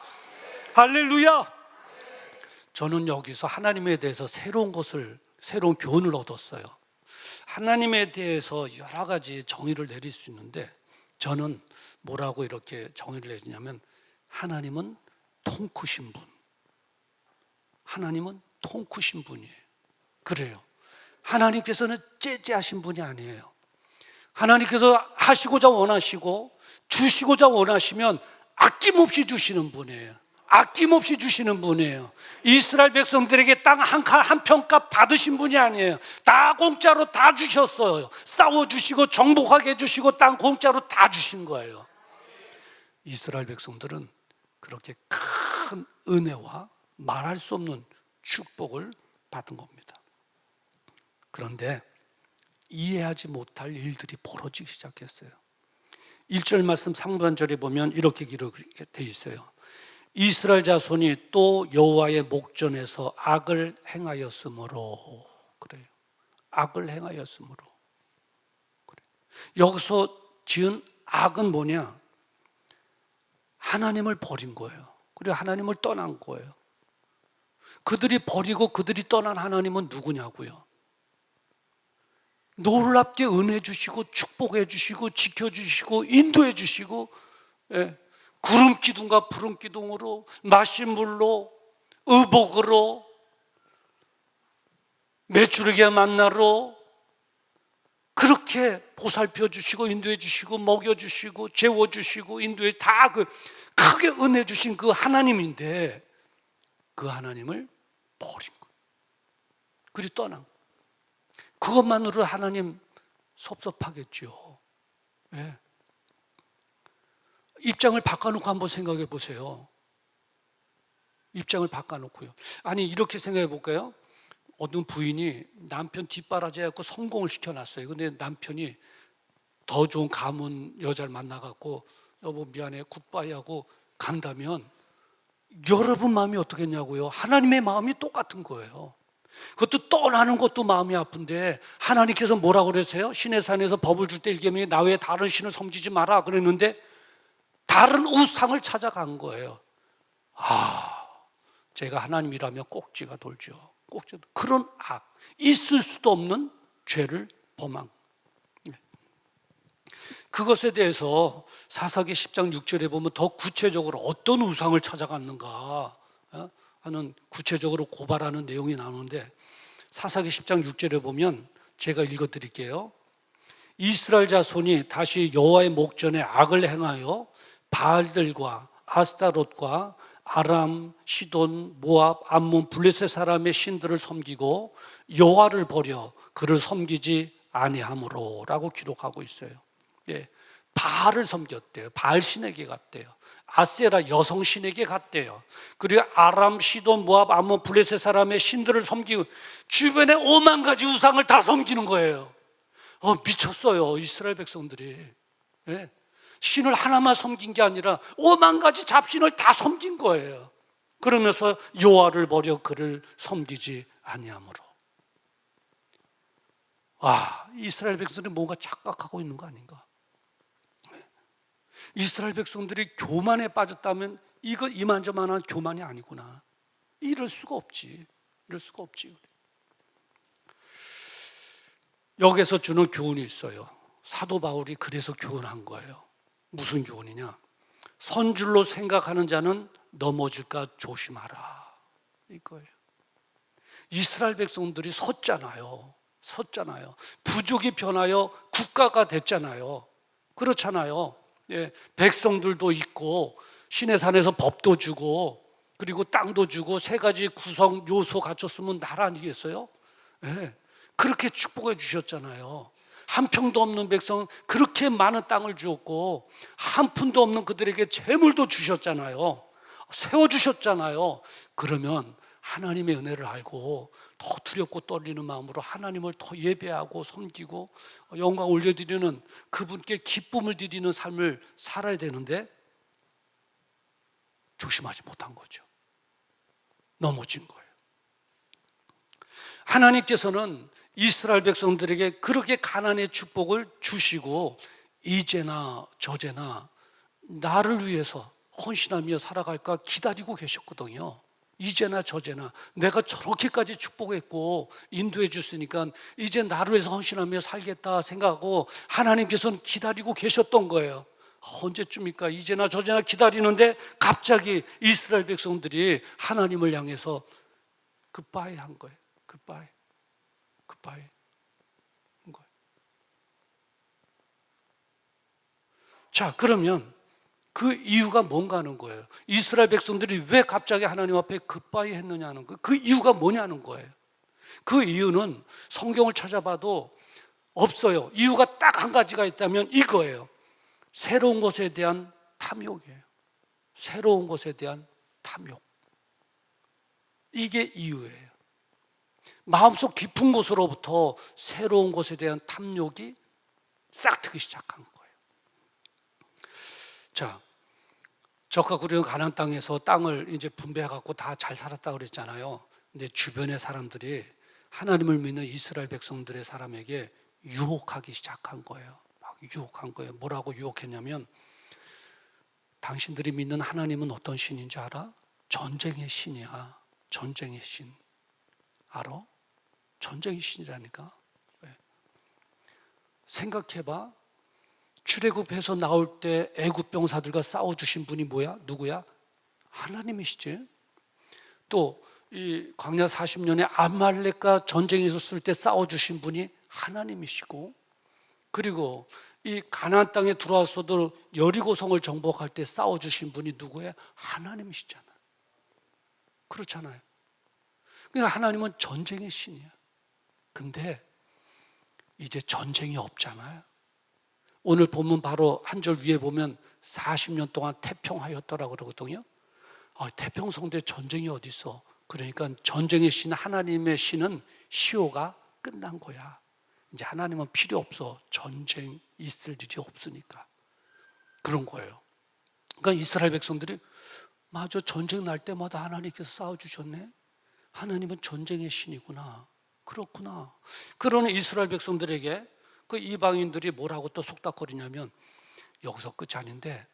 할렐루야. 저는 여기서 하나님에 대해서 새로운 교훈을 얻었어요. 하나님에 대해서 여러 가지 정의를 내릴 수 있는데 저는 뭐라고 이렇게 정의를 내리냐면 하나님은 통 크신 분. 하나님은 통 크신 분이에요. 그래요. 하나님께서는 째째하신 분이 아니에요. 하나님께서 하시고자 원하시고 주시고자 원하시면 아낌없이 주시는 분이에요. 아낌없이 주시는 분이에요. 이스라엘 백성들에게 땅 한 평값 받으신 분이 아니에요. 다 공짜로 다 주셨어요. 싸워주시고 정복하게 해주시고 땅 공짜로 다 주신 거예요. 이스라엘 백성들은 그렇게 큰 은혜와 말할 수 없는 축복을 받은 겁니다. 그런데 이해하지 못할 일들이 벌어지기 시작했어요. 1절 말씀 상반절에 보면 이렇게 기록되어 있어요. 이스라엘 자손이 또 여호와의 목전에서 악을 행하였으므로. 그래요. 악을 행하였으므로. 그래요. 여기서 지은 악은 뭐냐? 하나님을 버린 거예요. 그리고 하나님을 떠난 거예요. 그들이 버리고 그들이 떠난 하나님은 누구냐고요? 놀랍게 은혜 주시고 축복해 주시고 지켜주시고 인도해 주시고 구름 기둥과 푸른 기둥으로 마신 물로 의복으로 메추르기와 만나로 그렇게 보살펴 주시고 인도해 주시고 먹여 주시고 재워 주시고 인도해 다 그 크게 은혜 주신 그 하나님인데 그 하나님을 버린 거예요. 그리고 떠난 거예요. 그것만으로 하나님 섭섭하겠죠. 예. 입장을 바꿔놓고 한번 생각해 보세요. 입장을 바꿔놓고요. 아니 이렇게 생각해 볼까요? 어떤 부인이 남편 뒷바라지해갖고 성공을 시켜놨어요. 근데 남편이 더 좋은 가문 여자를 만나갖고 여보 미안해 굿바이 하고 간다면 여러분 마음이 어떻겠냐고요? 하나님의 마음이 똑같은 거예요. 그것도 떠나는 것도 마음이 아픈데 하나님께서 뭐라고 그러세요? 신의 산에서 법을 줄 때 일개명에 나 외에 다른 신을 섬기지 마라 그랬는데 다른 우상을 찾아간 거예요. 제가 하나님이라면 꼭지가 돌죠. 그런 악, 있을 수도 없는 죄를 범한. 그것에 대해서 사사기 10장 6절에 보면 더 구체적으로 어떤 우상을 찾아갔는가 하는 구체적으로 고발하는 내용이 나오는데 사사기 10장 6절에 보면 제가 읽어드릴게요. 이스라엘 자손이 다시 여호와의 목전에 악을 행하여 바알들과 아스타롯과 아람, 시돈, 모압, 암몬, 블레셋 사람의 신들을 섬기고 여호와를 버려 그를 섬기지 아니함으로라고 기록하고 있어요. 예, 바알을 섬겼대요. 바알 신에게 갔대요. 아세라 여성 신에게 갔대요. 그리고 아람, 시돈, 모압, 암몬, 블레셋 사람의 신들을 섬기고 주변에 5만 가지 우상을 다 섬기는 거예요. 미쳤어요, 이스라엘 백성들이. 예. 신을 하나만 섬긴 게 아니라 5만 가지 잡신을 다 섬긴 거예요. 그러면서 여호와를 버려 그를 섬기지 아니함으로. 이스라엘 백성들이 뭔가 착각하고 있는 거 아닌가? 이스라엘 백성들이 교만에 빠졌다면 이거 이만저만한 교만이 아니구나. 이럴 수가 없지. 이럴 수가 없지. 여기서 주는 교훈이 있어요. 사도 바울이 그래서 교훈한 거예요. 무슨 교훈이냐? 선줄로 생각하는 자는 넘어질까 조심하라. 이거예요. 이스라엘 백성들이 섰잖아요. 부족이 변하여 국가가 됐잖아요. 그렇잖아요. 예, 백성들도 있고 신의 산에서 법도 주고 그리고 땅도 주고 세 가지 구성 요소 갖췄으면 나라 아니겠어요? 예, 그렇게 축복해 주셨잖아요. 한 평도 없는 백성 그렇게 많은 땅을 주었고 한 푼도 없는 그들에게 재물도 주셨잖아요. 세워주셨잖아요. 그러면 하나님의 은혜를 알고 더 두렵고 떨리는 마음으로 하나님을 더 예배하고 섬기고 영광 올려드리는 그분께 기쁨을 드리는 삶을 살아야 되는데 조심하지 못한 거죠. 넘어진 거예요. 하나님께서는 이스라엘 백성들에게 그렇게 가난의 축복을 주시고 이제나 저제나 나를 위해서 헌신하며 살아갈까 기다리고 계셨거든요. 이제나 저제나 내가 저렇게까지 축복했고 인도해 줬으니까 이제 나를 위해서 헌신하며 살겠다 생각하고 하나님께서는 기다리고 계셨던 거예요. 언제쯤일까? 이제나 저제나 기다리는데 갑자기 이스라엘 백성들이 하나님을 향해서 굿바이 한 거예요. 굿바이 한 거예요. 자, 그러면 그 이유가 뭔가 하는 거예요. 이스라엘 백성들이 왜 갑자기 하나님 앞에 굿바이 했느냐는 거예요. 그 이유가 뭐냐는 거예요. 그 이유는 성경을 찾아봐도 없어요. 이유가 딱 한 가지가 있다면 이거예요. 새로운 것에 대한 탐욕이에요. 새로운 것에 대한 탐욕. 이게 이유예요. 마음속 깊은 곳으로부터 새로운 것에 대한 탐욕이 싹트기 시작한 거예요. 자, 적과 구르는 가나안 땅에서 땅을 이제 분배해갖고 다 잘 살았다 그랬잖아요. 근데 주변의 사람들이 하나님을 믿는 이스라엘 백성들의 사람에게 유혹하기 시작한 거예요. 막 유혹한 거예요. 뭐라고 유혹했냐면 당신들이 믿는 하나님은 어떤 신인지 알아? 전쟁의 신이야. 전쟁의 신. 알아? 전쟁의 신이라니까. 생각해봐. 출애굽해서 나올 때 애굽 병사들과 싸워주신 분이 뭐야? 누구야? 하나님이시지. 또 이 광야 40년에 아말렉과 전쟁이 있었을 때 싸워주신 분이 하나님이시고, 그리고 이 가나안 땅에 들어와서도 여리고성을 정복할 때 싸워주신 분이 누구예요? 하나님이시잖아요. 그렇잖아요. 그러니까 하나님은 전쟁의 신이야. 근데 이제 전쟁이 없잖아요. 오늘 보면 바로 한 절 위에 보면 40년 동안 태평하였더라고 그러거든요. 태평성대 전쟁이 어디 있어? 그러니까 전쟁의 신, 하나님의 신은 시효가 끝난 거야. 이제 하나님은 필요 없어. 전쟁 있을 일이 없으니까. 그런 거예요. 그러니까 이스라엘 백성들이 맞아, 전쟁 날 때마다 하나님께서 싸워주셨네. 하나님은 전쟁의 신이구나. 그렇구나. 그러는 이스라엘 백성들에게 그 이방인들이 뭐라고 또 속닥거리냐면, 여기서 끝이 아닌데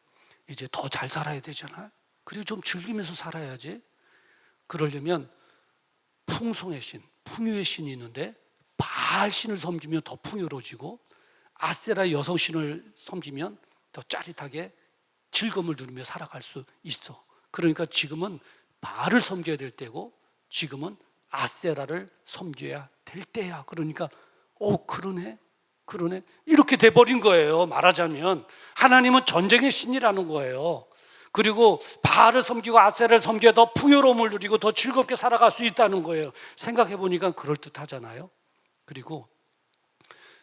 이제 더 잘 살아야 되잖아. 그리고 좀 즐기면서 살아야지. 그러려면 풍성의 신, 풍요의 신이 있는데 바알 신을 섬기면 더 풍요로워지고, 아세라 여성 신을 섬기면 더 짜릿하게 즐거움을 누리며 살아갈 수 있어. 그러니까 지금은 바알을 섬겨야 될 때고, 지금은 아세라를 섬겨야 될 때야. 그러니까 그러네 이렇게 돼버린 거예요. 말하자면 하나님은 전쟁의 신이라는 거예요. 그리고 바알을 섬기고 아세라를 섬겨야 더 풍요로움을 누리고 더 즐겁게 살아갈 수 있다는 거예요. 생각해 보니까 그럴듯하잖아요. 그리고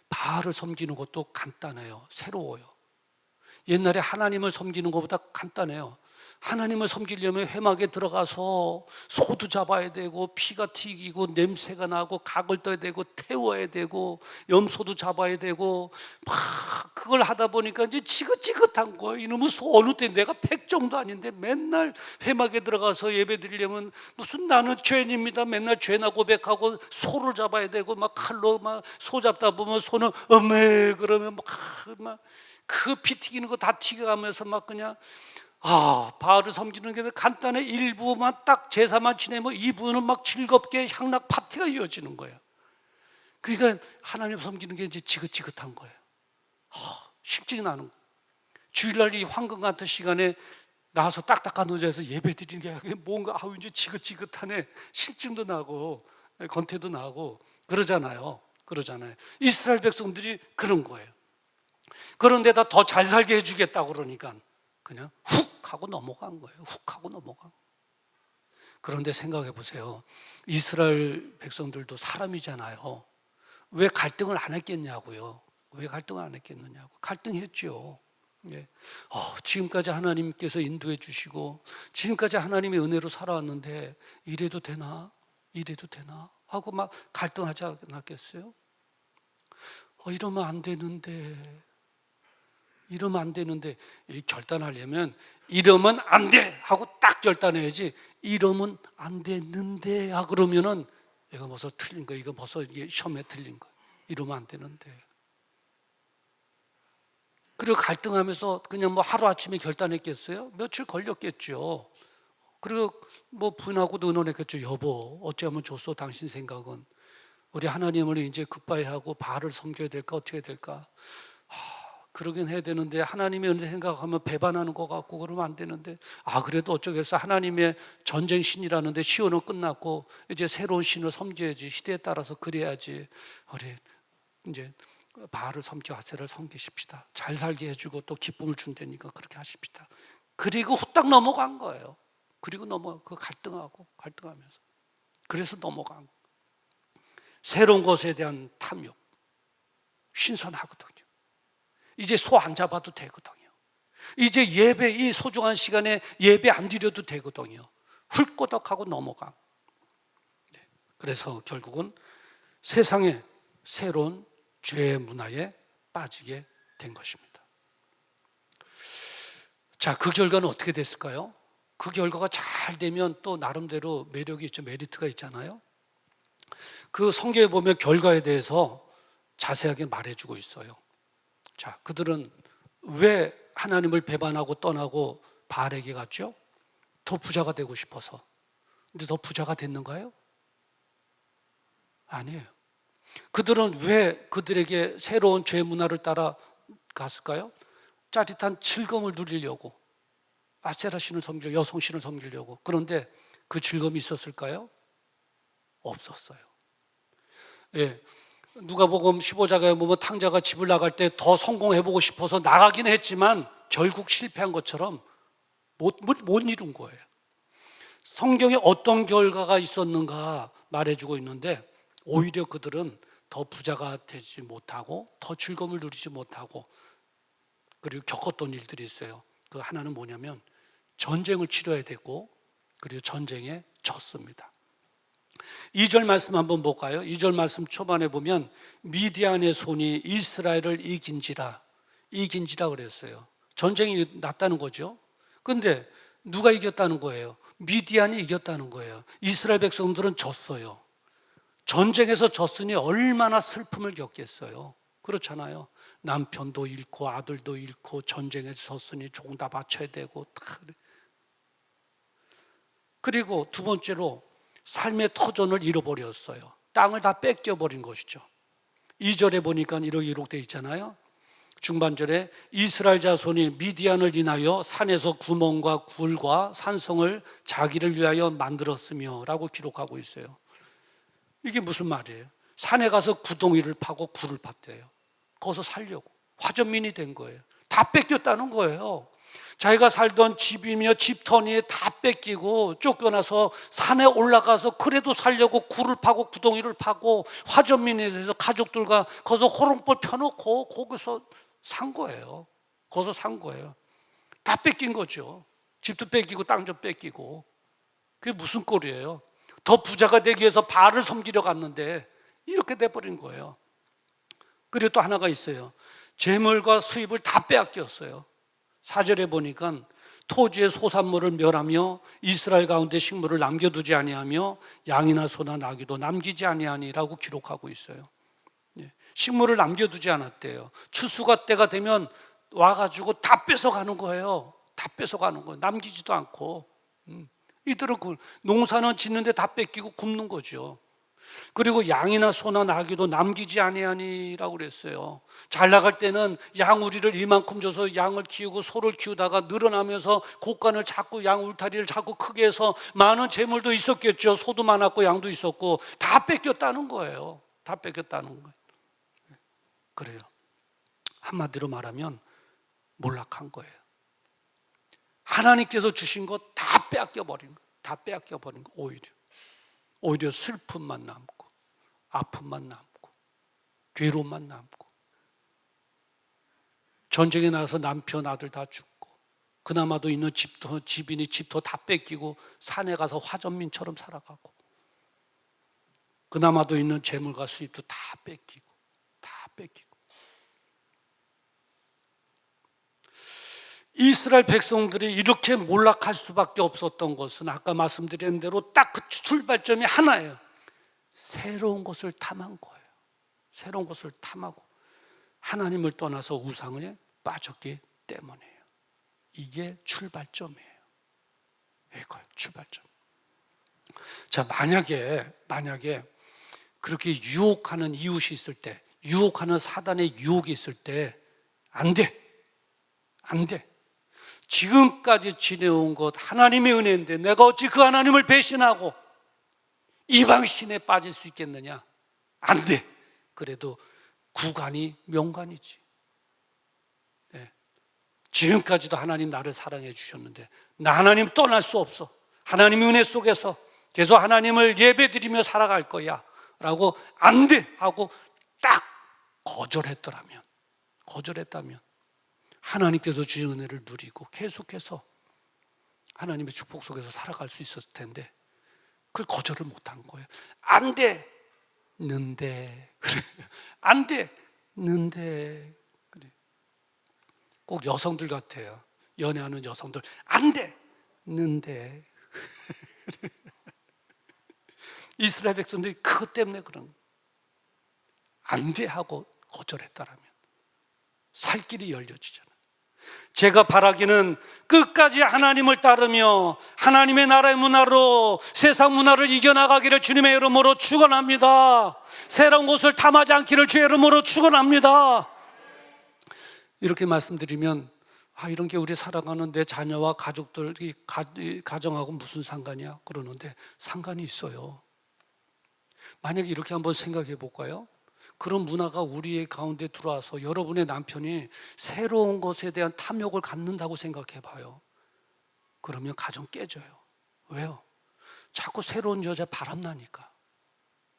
바알을 섬기는 것도 간단해요. 새로워요. 옛날에 하나님을 섬기는 것보다 간단해요. 하나님을 섬기려면 회막에 들어가서 소도 잡아야 되고, 피가 튀기고 냄새가 나고, 각을 떠야 되고, 태워야 되고, 염소도 잡아야 되고, 막 그걸 하다 보니까 이제 지긋지긋한 거예요. 이놈의 소 어느 때, 내가 백정도 아닌데 맨날 회막에 들어가서 예배 드리려면 무슨 나는 죄인입니다. 맨날 죄나 고백하고 소를 잡아야 되고, 막 칼로 막 소 잡다 보면 소는 어메 그러면 막 그 피 튀기는 거 다 튀겨가면서 막 그냥 바알을 섬기는 게 간단해. 일부만 딱 제사만 지내면 2부는 막 즐겁게 향락 파티가 이어지는 거예요. 그러니까 하나님 섬기는 게 이제 지긋지긋한 거예요. 실증이 나는 거예요. 주일날 이 황금 같은 시간에 나와서 딱딱한 의자에서 예배 드리는 게 뭔가 이제 지긋지긋하네. 실증도 나고 건태도 나고 그러잖아요. 이스라엘 백성들이 그런 거예요. 그런데다 더 잘 살게 해주겠다고 그러니까 그냥 훅 하고 넘어간 거예요. 그런데 생각해 보세요. 이스라엘 백성들도 사람이잖아요. 왜 갈등을 안 했겠냐고요. 갈등했죠. 예. 지금까지 하나님께서 인도해 주시고, 지금까지 하나님의 은혜로 살아왔는데 이래도 되나 하고 막 갈등하지 않았겠어요? 이러면 안 되는데 결단하려면 이러면 안 돼 하고 딱 결단해야지, 이러면 안 되는데 그러면은 이거 벌써 틀린 거예요. 이거 벌써 시험에 틀린 거예요. 이러면 안 되는데. 그리고 갈등하면서 그냥 뭐 하루아침에 결단했겠어요? 며칠 걸렸겠죠. 그리고 뭐 부인하고도 의논했겠죠. 여보, 어찌하면 좋소? 당신 생각은 우리 하나님을 이제 굿바이하고 바알을 섬겨야 될까? 어떻게 해야 될까? 그러긴 해야 되는데 하나님의 은혜 생각하면 배반하는 것 같고 그러면 안 되는데, 그래도 어쩌겠어. 하나님의 전쟁 신이라는데 시온은 끝났고 이제 새로운 신을 섬겨야지. 시대에 따라서 그래야지. 우리 이제 바알을 섬기고 아세라를 섬기십시다. 잘 살게 해주고 또 기쁨을 준다니까 그렇게 하십시다. 그리고 후딱 넘어간 거예요. 갈등하면서 그래서 넘어간 거예요. 새로운 것에 대한 탐욕 신선하거든요. 이제 소 안 잡아도 되거든요. 이제 예배, 이 소중한 시간에 예배 안 드려도 되거든요. 훌꼬덕하고 넘어가. 그래서 결국은 세상의 새로운 죄의 문화에 빠지게 된 것입니다. 자, 그 결과는 어떻게 됐을까요? 그 결과가 잘 되면 또 나름대로 매력이 있죠. 메리트가 있잖아요. 그 성경에 보면 결과에 대해서 자세하게 말해주고 있어요. 자, 그들은 왜 하나님을 배반하고 떠나고 바알에게 갔죠? 더 부자가 되고 싶어서. 근데 더 부자가 됐는가요? 아니에요. 그들은 왜 그들에게 새로운 죄 문화를 따라 갔을까요? 짜릿한 즐거움을 누리려고, 아세라 신을 섬기려고, 여성 신을 섬기려고. 그런데 그 즐거움이 있었을까요? 없었어요. 예. 누가복음 15장에 보면 탕자가 집을 나갈 때 더 성공해보고 싶어서 나가긴 했지만 결국 실패한 것처럼 못 이룬 거예요. 성경에 어떤 결과가 있었는가 말해주고 있는데 오히려 그들은 더 부자가 되지 못하고 더 즐거움을 누리지 못하고 그리고 겪었던 일들이 있어요. 그 하나는 뭐냐면 전쟁을 치러야 되고 그리고 전쟁에 졌습니다. 2절 말씀 한번 볼까요? 2절 말씀 초반에 보면 미디안의 손이 이스라엘을 이긴지라 그랬어요. 전쟁이 났다는 거죠. 그런데 누가 이겼다는 거예요? 미디안이 이겼다는 거예요. 이스라엘 백성들은 졌어요. 전쟁에서 졌으니 얼마나 슬픔을 겪겠어요. 그렇잖아요. 남편도 잃고 아들도 잃고 전쟁에서 졌으니 조금 다 바쳐야 되고 다 그래. 그리고 두 번째로 삶의 터전을 잃어버렸어요. 땅을 다 뺏겨버린 것이죠. 2절에 보니까 이렇게 기록되어 있잖아요. 중반절에 이스라엘 자손이 미디안을 인하여 산에서 구멍과 굴과 산성을 자기를 위하여 만들었으며 라고 기록하고 있어요. 이게 무슨 말이에요? 산에 가서 구덩이를 파고 굴을 팠대요. 거기서 살려고 화전민이 된 거예요. 다 뺏겼다는 거예요. 자기가 살던 집이며 집터니에 다 뺏기고 쫓겨나서 산에 올라가서 그래도 살려고 굴을 파고 구덩이를 파고 화전민이 돼서 가족들과 거기서 호롱불 펴놓고 거기서 산 거예요. 거기서 산 거예요. 다 뺏긴 거죠. 집도 뺏기고 땅도 뺏기고. 그게 무슨 꼴이에요? 더 부자가 되기 위해서 바알을 섬기려 갔는데 이렇게 돼버린 거예요. 그리고 또 하나가 있어요. 재물과 수입을 다 빼앗겼어요. 4절에 보니까 토지의 소산물을 멸하며 이스라엘 가운데 식물을 남겨두지 아니하며 양이나 소나 나귀도 남기지 아니하니라고 기록하고 있어요. 식물을 남겨두지 않았대요. 추수가 때가 되면 와가지고 다 뺏어가는 거예요. 다 뺏어가는 거예요. 남기지도 않고. 이들은 농사는 짓는데 다 뺏기고 굶는 거죠. 그리고 양이나 소나 나귀도 남기지 아니하니라고 그랬어요. 잘 나갈 때는 양우리를 이만큼 줘서 양을 키우고 소를 키우다가 늘어나면서 곡간을 잡고 양 울타리를 잡고 크게 해서 많은 재물도 있었겠죠. 소도 많았고 양도 있었고 다 뺏겼다는 거예요. 다 뺏겼다는 거예요. 그래요. 한마디로 말하면 몰락한 거예요. 하나님께서 주신 것 다 빼앗겨버린 거예요. 다 빼앗겨버린 거 오히려 슬픔만 남고 아픔만 남고 괴로움만 남고 전쟁에 나가서 남편 아들 다 죽고 그나마도 있는 집이니 집도 다 뺏기고 산에 가서 화전민처럼 살아가고 그나마도 있는 재물과 수입도 다 뺏기고 이스라엘 백성들이 이렇게 몰락할 수밖에 없었던 것은 아까 말씀드린 대로 딱 그 출발점이 하나예요. 새로운 것을 탐한 거예요. 새로운 것을 탐하고 하나님을 떠나서 우상에 빠졌기 때문이에요. 이게 출발점이에요. 이거예요, 출발점. 자, 만약에 그렇게 유혹하는 이웃이 있을 때, 유혹하는 사단의 유혹이 있을 때 안 돼. 지금까지 지내온 것 하나님의 은혜인데 내가 어찌 그 하나님을 배신하고 이방신에 빠질 수 있겠느냐? 안 돼. 그래도 구간이 명간이지. 네. 지금까지도 하나님 나를 사랑해 주셨는데 나 하나님 떠날 수 없어. 하나님의 은혜 속에서 계속 하나님을 예배드리며 살아갈 거야 라고 안 돼 하고 딱 거절했다면 하나님께서 주신 은혜를 누리고 계속해서 하나님의 축복 속에서 살아갈 수 있었을 텐데 그걸 거절을 못한 거예요. 안 돼, 는데 그래. 안 돼, 는데 그래. 꼭 여성들 같아요. 연애하는 여성들 안 돼, 는데 이스라엘 백성들이 그것 때문에 그런 안 돼 하고 거절했다라면 살 길이 열려지잖아요. 제가 바라기는 끝까지 하나님을 따르며 하나님의 나라의 문화로 세상 문화를 이겨나가기를 주님의 이름으로 축원합니다. 새로운 것을 탐하지 않기를 주의 이름으로 축원합니다. 이렇게 말씀드리면 이런 게 우리 살아가는 내 자녀와 가족들이 가정하고 무슨 상관이야? 그러는데 상관이 있어요. 만약에 이렇게 한번 생각해 볼까요? 그런 문화가 우리의 가운데 들어와서 여러분의 남편이 새로운 것에 대한 탐욕을 갖는다고 생각해 봐요. 그러면 가정 깨져요. 왜요? 자꾸 새로운 여자 바람나니까.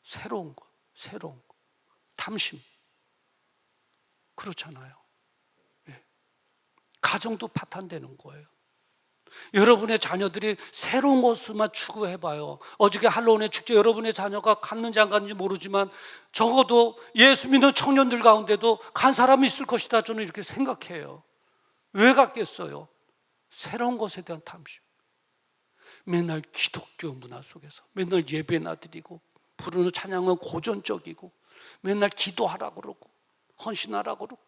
새로운 것, 탐심. 그렇잖아요. 예. 가정도 파탄되는 거예요. 여러분의 자녀들이 새로운 것을만 추구해봐요. 어저께 할로윈의 축제 여러분의 자녀가 갔는지 안 갔는지 모르지만 적어도 예수 믿는 청년들 가운데도 간 사람이 있을 것이다. 저는 이렇게 생각해요. 왜 갔겠어요? 새로운 것에 대한 탐심. 맨날 기독교 문화 속에서 맨날 예배나 드리고 부르는 찬양은 고전적이고 맨날 기도하라고 그러고 헌신하라고 그러고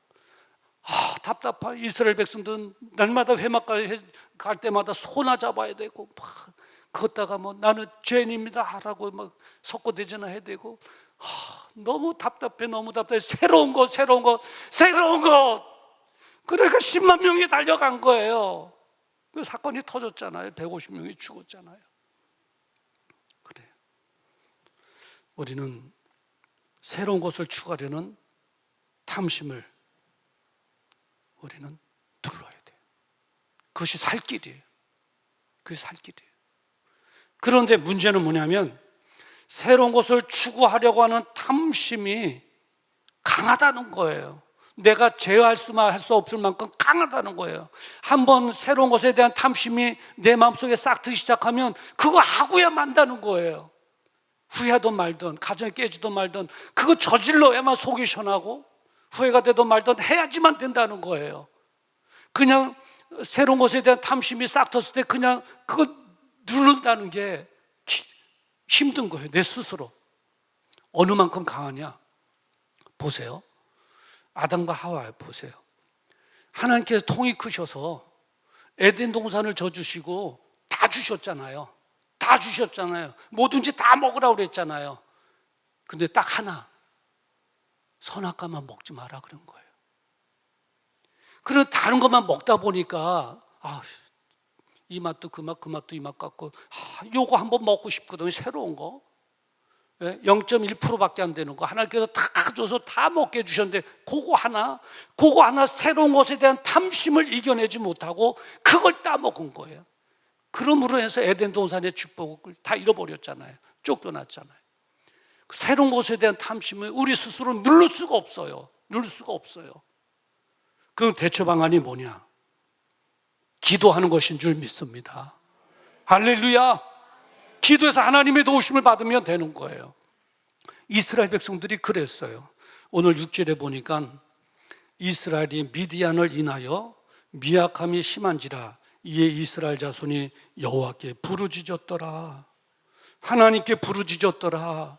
답답한 이스라엘 백성들은 날마다 회막까지 갈 때마다 소나 잡아야 되고 막 걷다가 뭐 나는 죄인입니다 하라고 막 석고대전나 해야 되고 너무 답답해. 새로운 것 그러니까 10만 명이 달려간 거예요. 그 사건이 터졌잖아요. 150명이 죽었잖아요. 그래요. 우리는 새로운 것을 추구하려는 탐심을 우리는 눌러야 돼요. 그것이 살 길이에요. 그런데 문제는 뭐냐면 새로운 것을 추구하려고 하는 탐심이 강하다는 거예요. 내가 제어할 수만 할 수 없을 만큼 강하다는 거예요. 한번 새로운 것에 대한 탐심이 내 마음속에 싹 트기 시작하면 그거 하고야 만다는 거예요. 후회하든 말든 가정이 깨지든 말든 그거 저질러야만 속이 시원하고 후회가 되든 말든 해야지만 된다는 거예요. 그냥 새로운 것에 대한 탐심이 싹 텄을 때 그냥 그거 누른다는 게 힘든 거예요. 내 스스로. 어느 만큼 강하냐 보세요. 아담과 하와 보세요. 하나님께서 통이 크셔서 에덴 동산을 져주시고 다 주셨잖아요. 뭐든지 다 먹으라고 그랬잖아요. 근데 딱 하나, 선악과만 먹지 마라 그런 거예요. 그런 다른 것만 먹다 보니까 이 맛도 그 맛도 이 맛 같고 요거 한번 먹고 싶거든요. 새로운 거 0.1%밖에 안 되는 거 하나님께서 다 줘서 다 먹게 해주셨는데 그거 하나 새로운 것에 대한 탐심을 이겨내지 못하고 그걸 따먹은 거예요. 그러므로 해서 에덴 동산의 축복을 다 잃어버렸잖아요. 쫓겨났잖아요. 새로운 것에 대한 탐심을 우리 스스로 누를 수가 없어요. 그럼 대처 방안이 뭐냐? 기도하는 것인 줄 믿습니다. 할렐루야. 기도해서 하나님의 도우심을 받으면 되는 거예요. 이스라엘 백성들이 그랬어요. 오늘 6절에 보니까 이스라엘이 미디안을 인하여 미약함이 심한지라 이에 이스라엘 자손이 여호와께 부르짖었더라. 하나님께 부르짖었더라.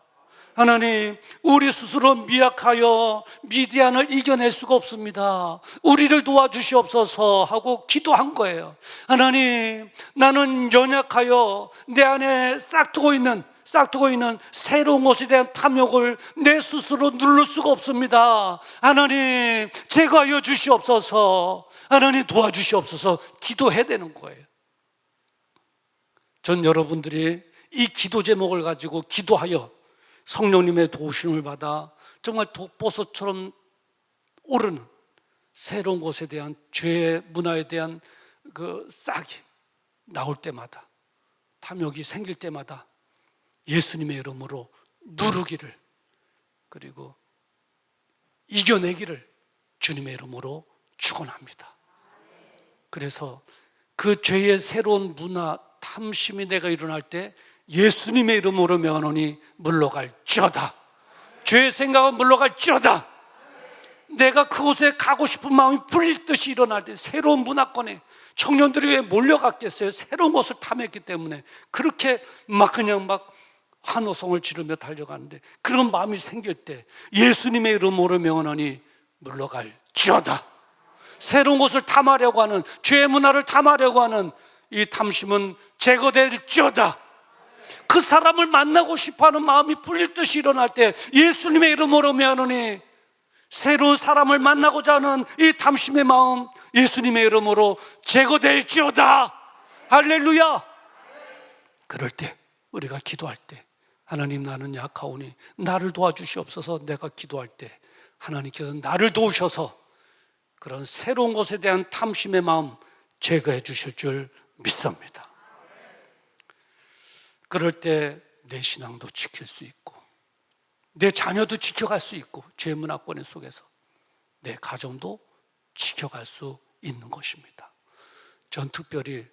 하나님, 우리 스스로 미약하여 미디안을 이겨낼 수가 없습니다. 우리를 도와주시옵소서 하고 기도한 거예요. 하나님, 나는 연약하여 내 안에 싹트고 있는 새로운 것에 대한 탐욕을 내 스스로 누를 수가 없습니다. 하나님, 제거하여 주시옵소서. 하나님, 도와주시옵소서. 기도해야 되는 거예요. 전 여러분들이 이 기도 제목을 가지고 기도하여 성령님의 도우심을 받아 정말 독보소처럼 오르는 새로운 것에 대한 죄의 문화에 대한 그 싹이 나올 때마다, 탐욕이 생길 때마다 예수님의 이름으로 누르기를, 그리고 이겨내기를 주님의 이름으로 축원합니다. 그래서 그 죄의 새로운 문화, 탐심이 내가 일어날 때 예수님의 이름으로 명하노니 물러갈지어다. 죄의 생각은 물러갈지어다. 내가 그곳에 가고 싶은 마음이 불릴 듯이 일어날 때 새로운 문화권에 청년들이 왜 몰려갔겠어요? 새로운 것을 탐했기 때문에 그렇게 그냥 환호성을 지르며 달려가는데, 그런 마음이 생길 때 예수님의 이름으로 명하노니 물러갈지어다. 새로운 것을 탐하려고 하는, 죄의 문화를 탐하려고 하는 이 탐심은 제거될지어다. 그 사람을 만나고 싶어하는 마음이 불릴 듯이 일어날 때 예수님의 이름으로 명하노니 새로운 사람을 만나고자 하는 이 탐심의 마음 예수님의 이름으로 제거될지어다. 할렐루야. 그럴 때 우리가 기도할 때, 하나님, 나는 약하오니 나를 도와주시옵소서. 내가 기도할 때 하나님께서 나를 도우셔서 그런 새로운 것에 대한 탐심의 마음 제거해 주실 줄 믿습니다. 그럴 때 내 신앙도 지킬 수 있고 내 자녀도 지켜갈 수 있고 죄 문화권 속에서 내 가정도 지켜갈 수 있는 것입니다. 전 특별히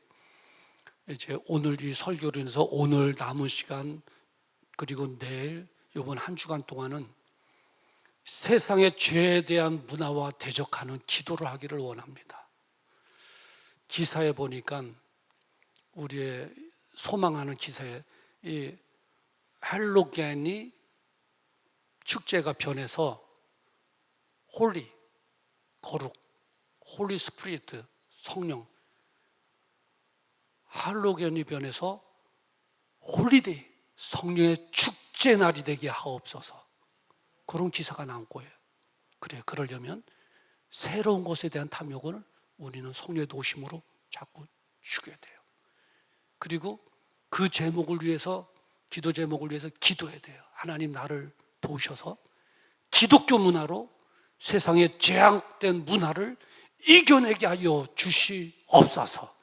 이제 오늘 이 설교로 인해서 오늘 남은 시간 그리고 내일 이번 한 주간 동안은 세상의 죄에 대한 문화와 대적하는 기도를 하기를 원합니다. 기사에 보니까 우리의 소망하는 기사에 이 할로겐이 축제가 변해서 홀리, 거룩, 홀리 스피리트, 성령, 할로겐이 변해서 홀리데이, 성령의 축제 날이 되게 하옵소서. 그런 기사가 나온 거예요. 그래, 그러려면 새로운 것에 대한 탐욕을 우리는 성령의 도심으로 자꾸 죽여야 돼요. 그리고 그 제목을 위해서, 기도 제목을 위해서 기도해야 돼요. 하나님 나를 도우셔서 기독교 문화로 세상의 제약된 문화를 이겨내게 하여 주시옵소서.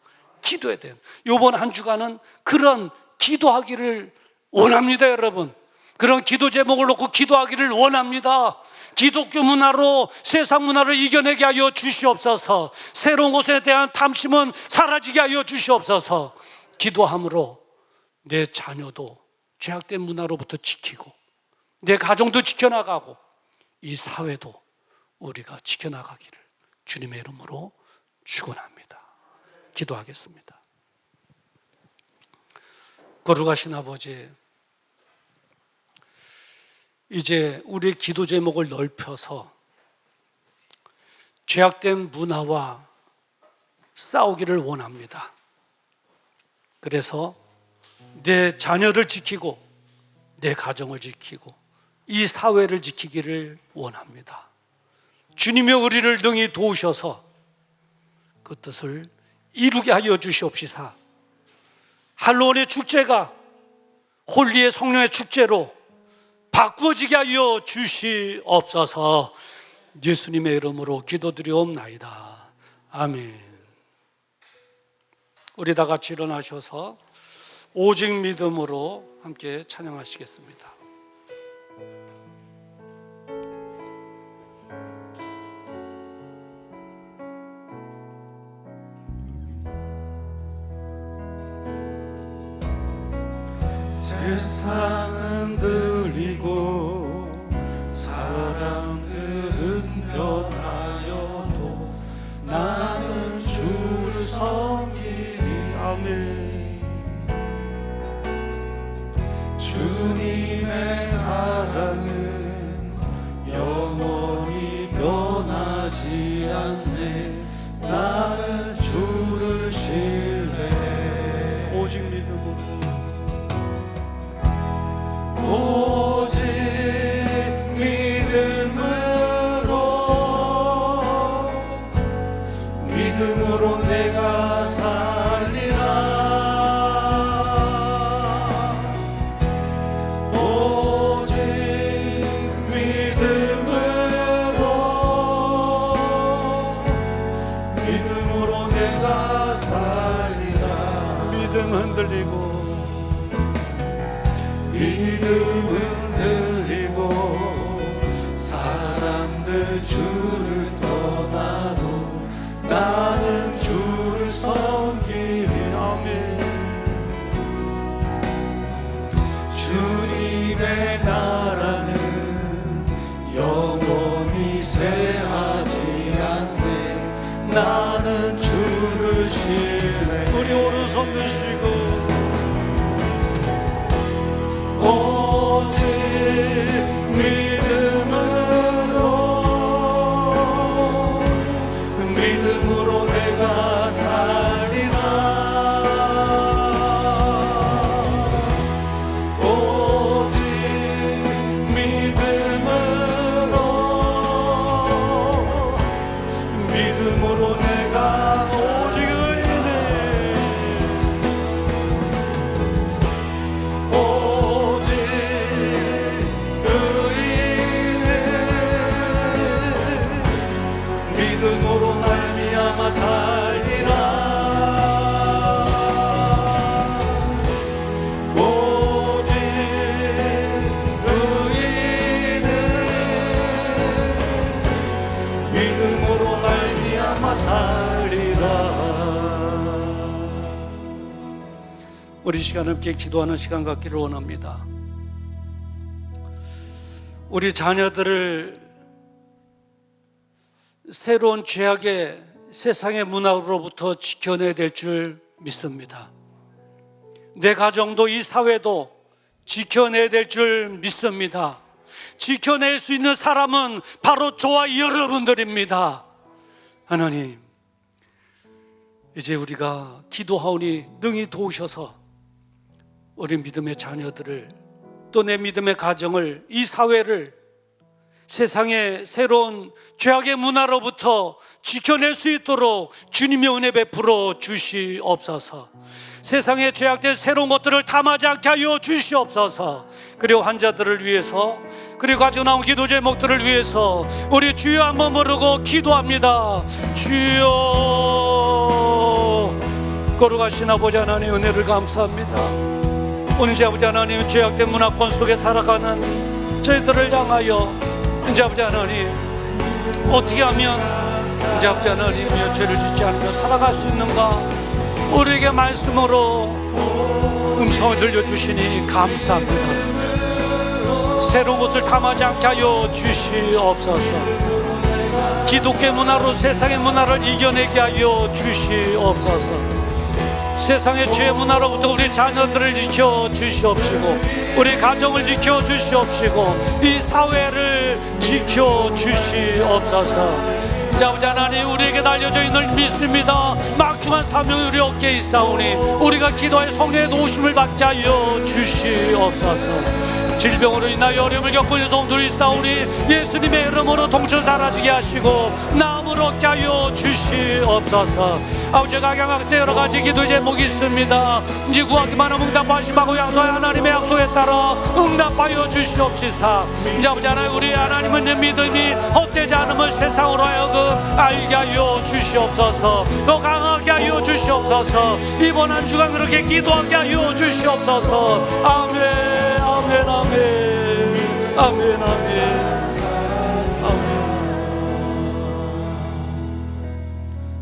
기도해야 돼요. 이번 한 주간은 그런 기도하기를 원합니다, 여러분. 그런 기도 제목을 놓고 기도하기를 원합니다. 기독교 문화로 세상 문화를 이겨내게 하여 주시옵소서. 새로운 것에 대한 탐심은 사라지게 하여 주시옵소서. 기도함으로 내 자녀도 죄악된 문화로부터 지키고 내 가정도 지켜나가고 이 사회도 우리가 지켜나가기를 주님의 이름으로 축원합니다. 기도하겠습니다. 거룩하신 아버지, 이제 우리의 기도 제목을 넓혀서 죄악된 문화와 싸우기를 원합니다. 그래서 내 자녀를 지키고 내 가정을 지키고 이 사회를 지키기를 원합니다. 주님이 우리를 능히 도우셔서 그 뜻을 이루게 하여 주시옵시사. 할로윈의 축제가 홀리의 성령의 축제로 바꾸어지게 하여 주시옵소서. 예수님의 이름으로 기도드리옵나이다. 아멘. 우리 다 같이 일어나셔서 오직 믿음으로 함께 찬양하시겠습니다. 세상은 들리고 사람들은 변하여도 나는 주를 섬기리. 아멘. 주님의 사랑은 영원히 변하지 않네. 나는 주를 신뢰해. 오직 믿음으로, 오직 믿음으로 내가 살리라. 오직 믿음으로 내가 살리라. 믿음 흔들리고 사람들 주를 떠나도 나는 주를 섬기리. 아멘. 주님의 사랑은 영원히 쇠하지 않네. 나는 주를 신뢰해. 우리 오른손 드시고 오직 믿음으로 내가 살리라. 오직 믿음으로 내가 오직 의인의 오직 의인의 우리 시간 함께 기도하는 시간 갖기를 원합니다. 우리 자녀들을 새로운 죄악의 세상의 문화로부터 지켜내야 될 줄 믿습니다. 내 가정도 이 사회도 지켜내야 될 줄 믿습니다. 지켜낼 수 있는 사람은 바로 저와 여러분들입니다. 하나님, 이제 우리가 기도하오니 능히 도우셔서 우리 믿음의 자녀들을, 또 내 믿음의 가정을, 이 사회를 세상의 새로운 죄악의 문화로부터 지켜낼 수 있도록 주님의 은혜 베풀어 주시옵소서. 세상의 죄악된 새로운 것들을 탐하지 않게 하여 주시옵소서. 그리고 환자들을 위해서, 그리고 가지고 나온 기도 제목들을 위해서 우리 주여 한번 부르고 기도합니다. 주여. 거룩하신 아버지 하나님, 은혜를 감사합니다. 오늘 아버지 하나님, 죄악된 문화권 속에 살아가는 저희들을 향하여 이제 아버지 하나님, 어떻게 하면 이제 아버지 하나님 죄를 짓지 않으며 살아갈 수 있는가, 우리에게 말씀으로 음성을 들려주시니 감사합니다. 새로운 것을 탐하지 않게 하여 주시옵소서. 기독교 문화로 세상의 문화를 이겨내게 하여 주시옵소서. 세상의 죄 문화로부터 우리 자녀들을 지켜 주시옵시고, 우리 가정을 지켜 주시옵시고, 이 사회를 지켜 주시옵소서. 아버지 하나님, 우리에게 달려져 있는 믿습니다. 막중한 사명이 우리 어깨에 있사오니 우리가 기도하여 성령의 도우심을 받게 하여 주시옵소서. 질병으로 인하여 어려움을 겪고 있는 성도들이 있사오니 예수님의 이름으로 통증 사라지게 하시고 나음을 얻게 하여 주시옵소서. 아버지, 각양각색 여러 가지 기도 제목이 있습니다. 이제 구하기만 하면 응답하심하고 약속의 하나님의 약속에 따라 응답하여 주시옵시사. 이제 아버지 하나님, 우리 하나님은 믿음이 헛되지 않음을 세상으로 하여금 알게 하여 주시옵소서. 더 강하게 하여 주시옵소서. 이번 한 주간 그렇게 기도하게 하여 주시옵소서. 아멘, 아멘, 아멘, 아멘, 아멘, 아멘.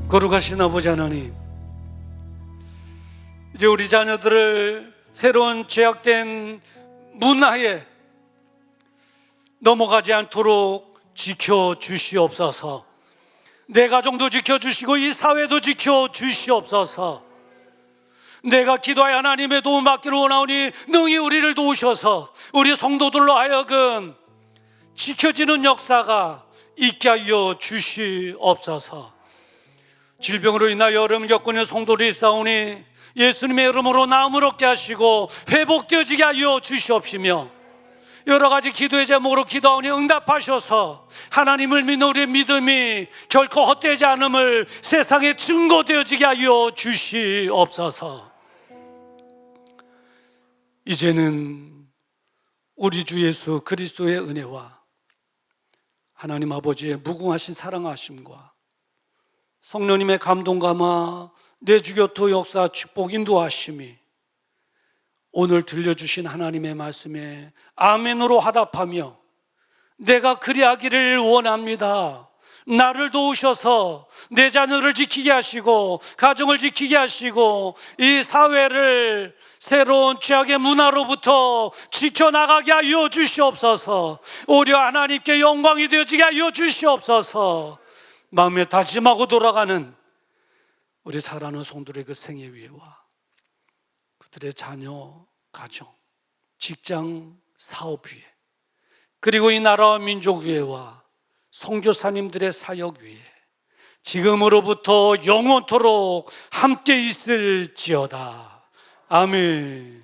거룩하신 아버지 하나님, 이제 우리 자녀들을 새로운 죄악된 문화에 넘어가지 않도록 지켜주시옵소서. 내 가정도 지켜주시고 이 사회도 지켜주시옵소서. 내가 기도하여 하나님의 도움 받기를 원하오니 능히 우리를 도우셔서 우리 성도들로 하여금 지켜지는 역사가 있게 하여 주시옵소서. 질병으로 인하여 어려움을 겪고 있는 성도들이 있사오니 예수님의 이름으로 나음을 얻게 하시고 회복되어지게 하여 주시옵시며, 여러 가지 기도의 제목으로 기도하오니 응답하셔서 하나님을 믿는 우리의 믿음이 결코 헛되지 않음을 세상에 증거되어지게 하여 주시옵소서. 이제는 우리 주 예수 그리스도의 은혜와 하나님 아버지의 무궁하신 사랑하심과 성령님의 감동감화 내 주교토 역사 축복 인도하심이 오늘 들려주신 하나님의 말씀에 아멘으로 화답하며 내가 그리하기를 원합니다. 나를 도우셔서 내 자녀를 지키게 하시고 가정을 지키게 하시고 이 사회를 새로운 죄악의 문화로부터 지켜나가게 하여 주시옵소서. 오히려 하나님께 영광이 되어지게 하여 주시옵소서. 마음에 다짐하고 돌아가는 우리 사랑하는 성도들의 그 생애 위에와 그들의 자녀, 가정, 직장, 사업 위에, 그리고 이 나라와 민족 위에와 선교사님들의 사역 위에 지금으로부터 영원토록 함께 있을지어다. 아멘.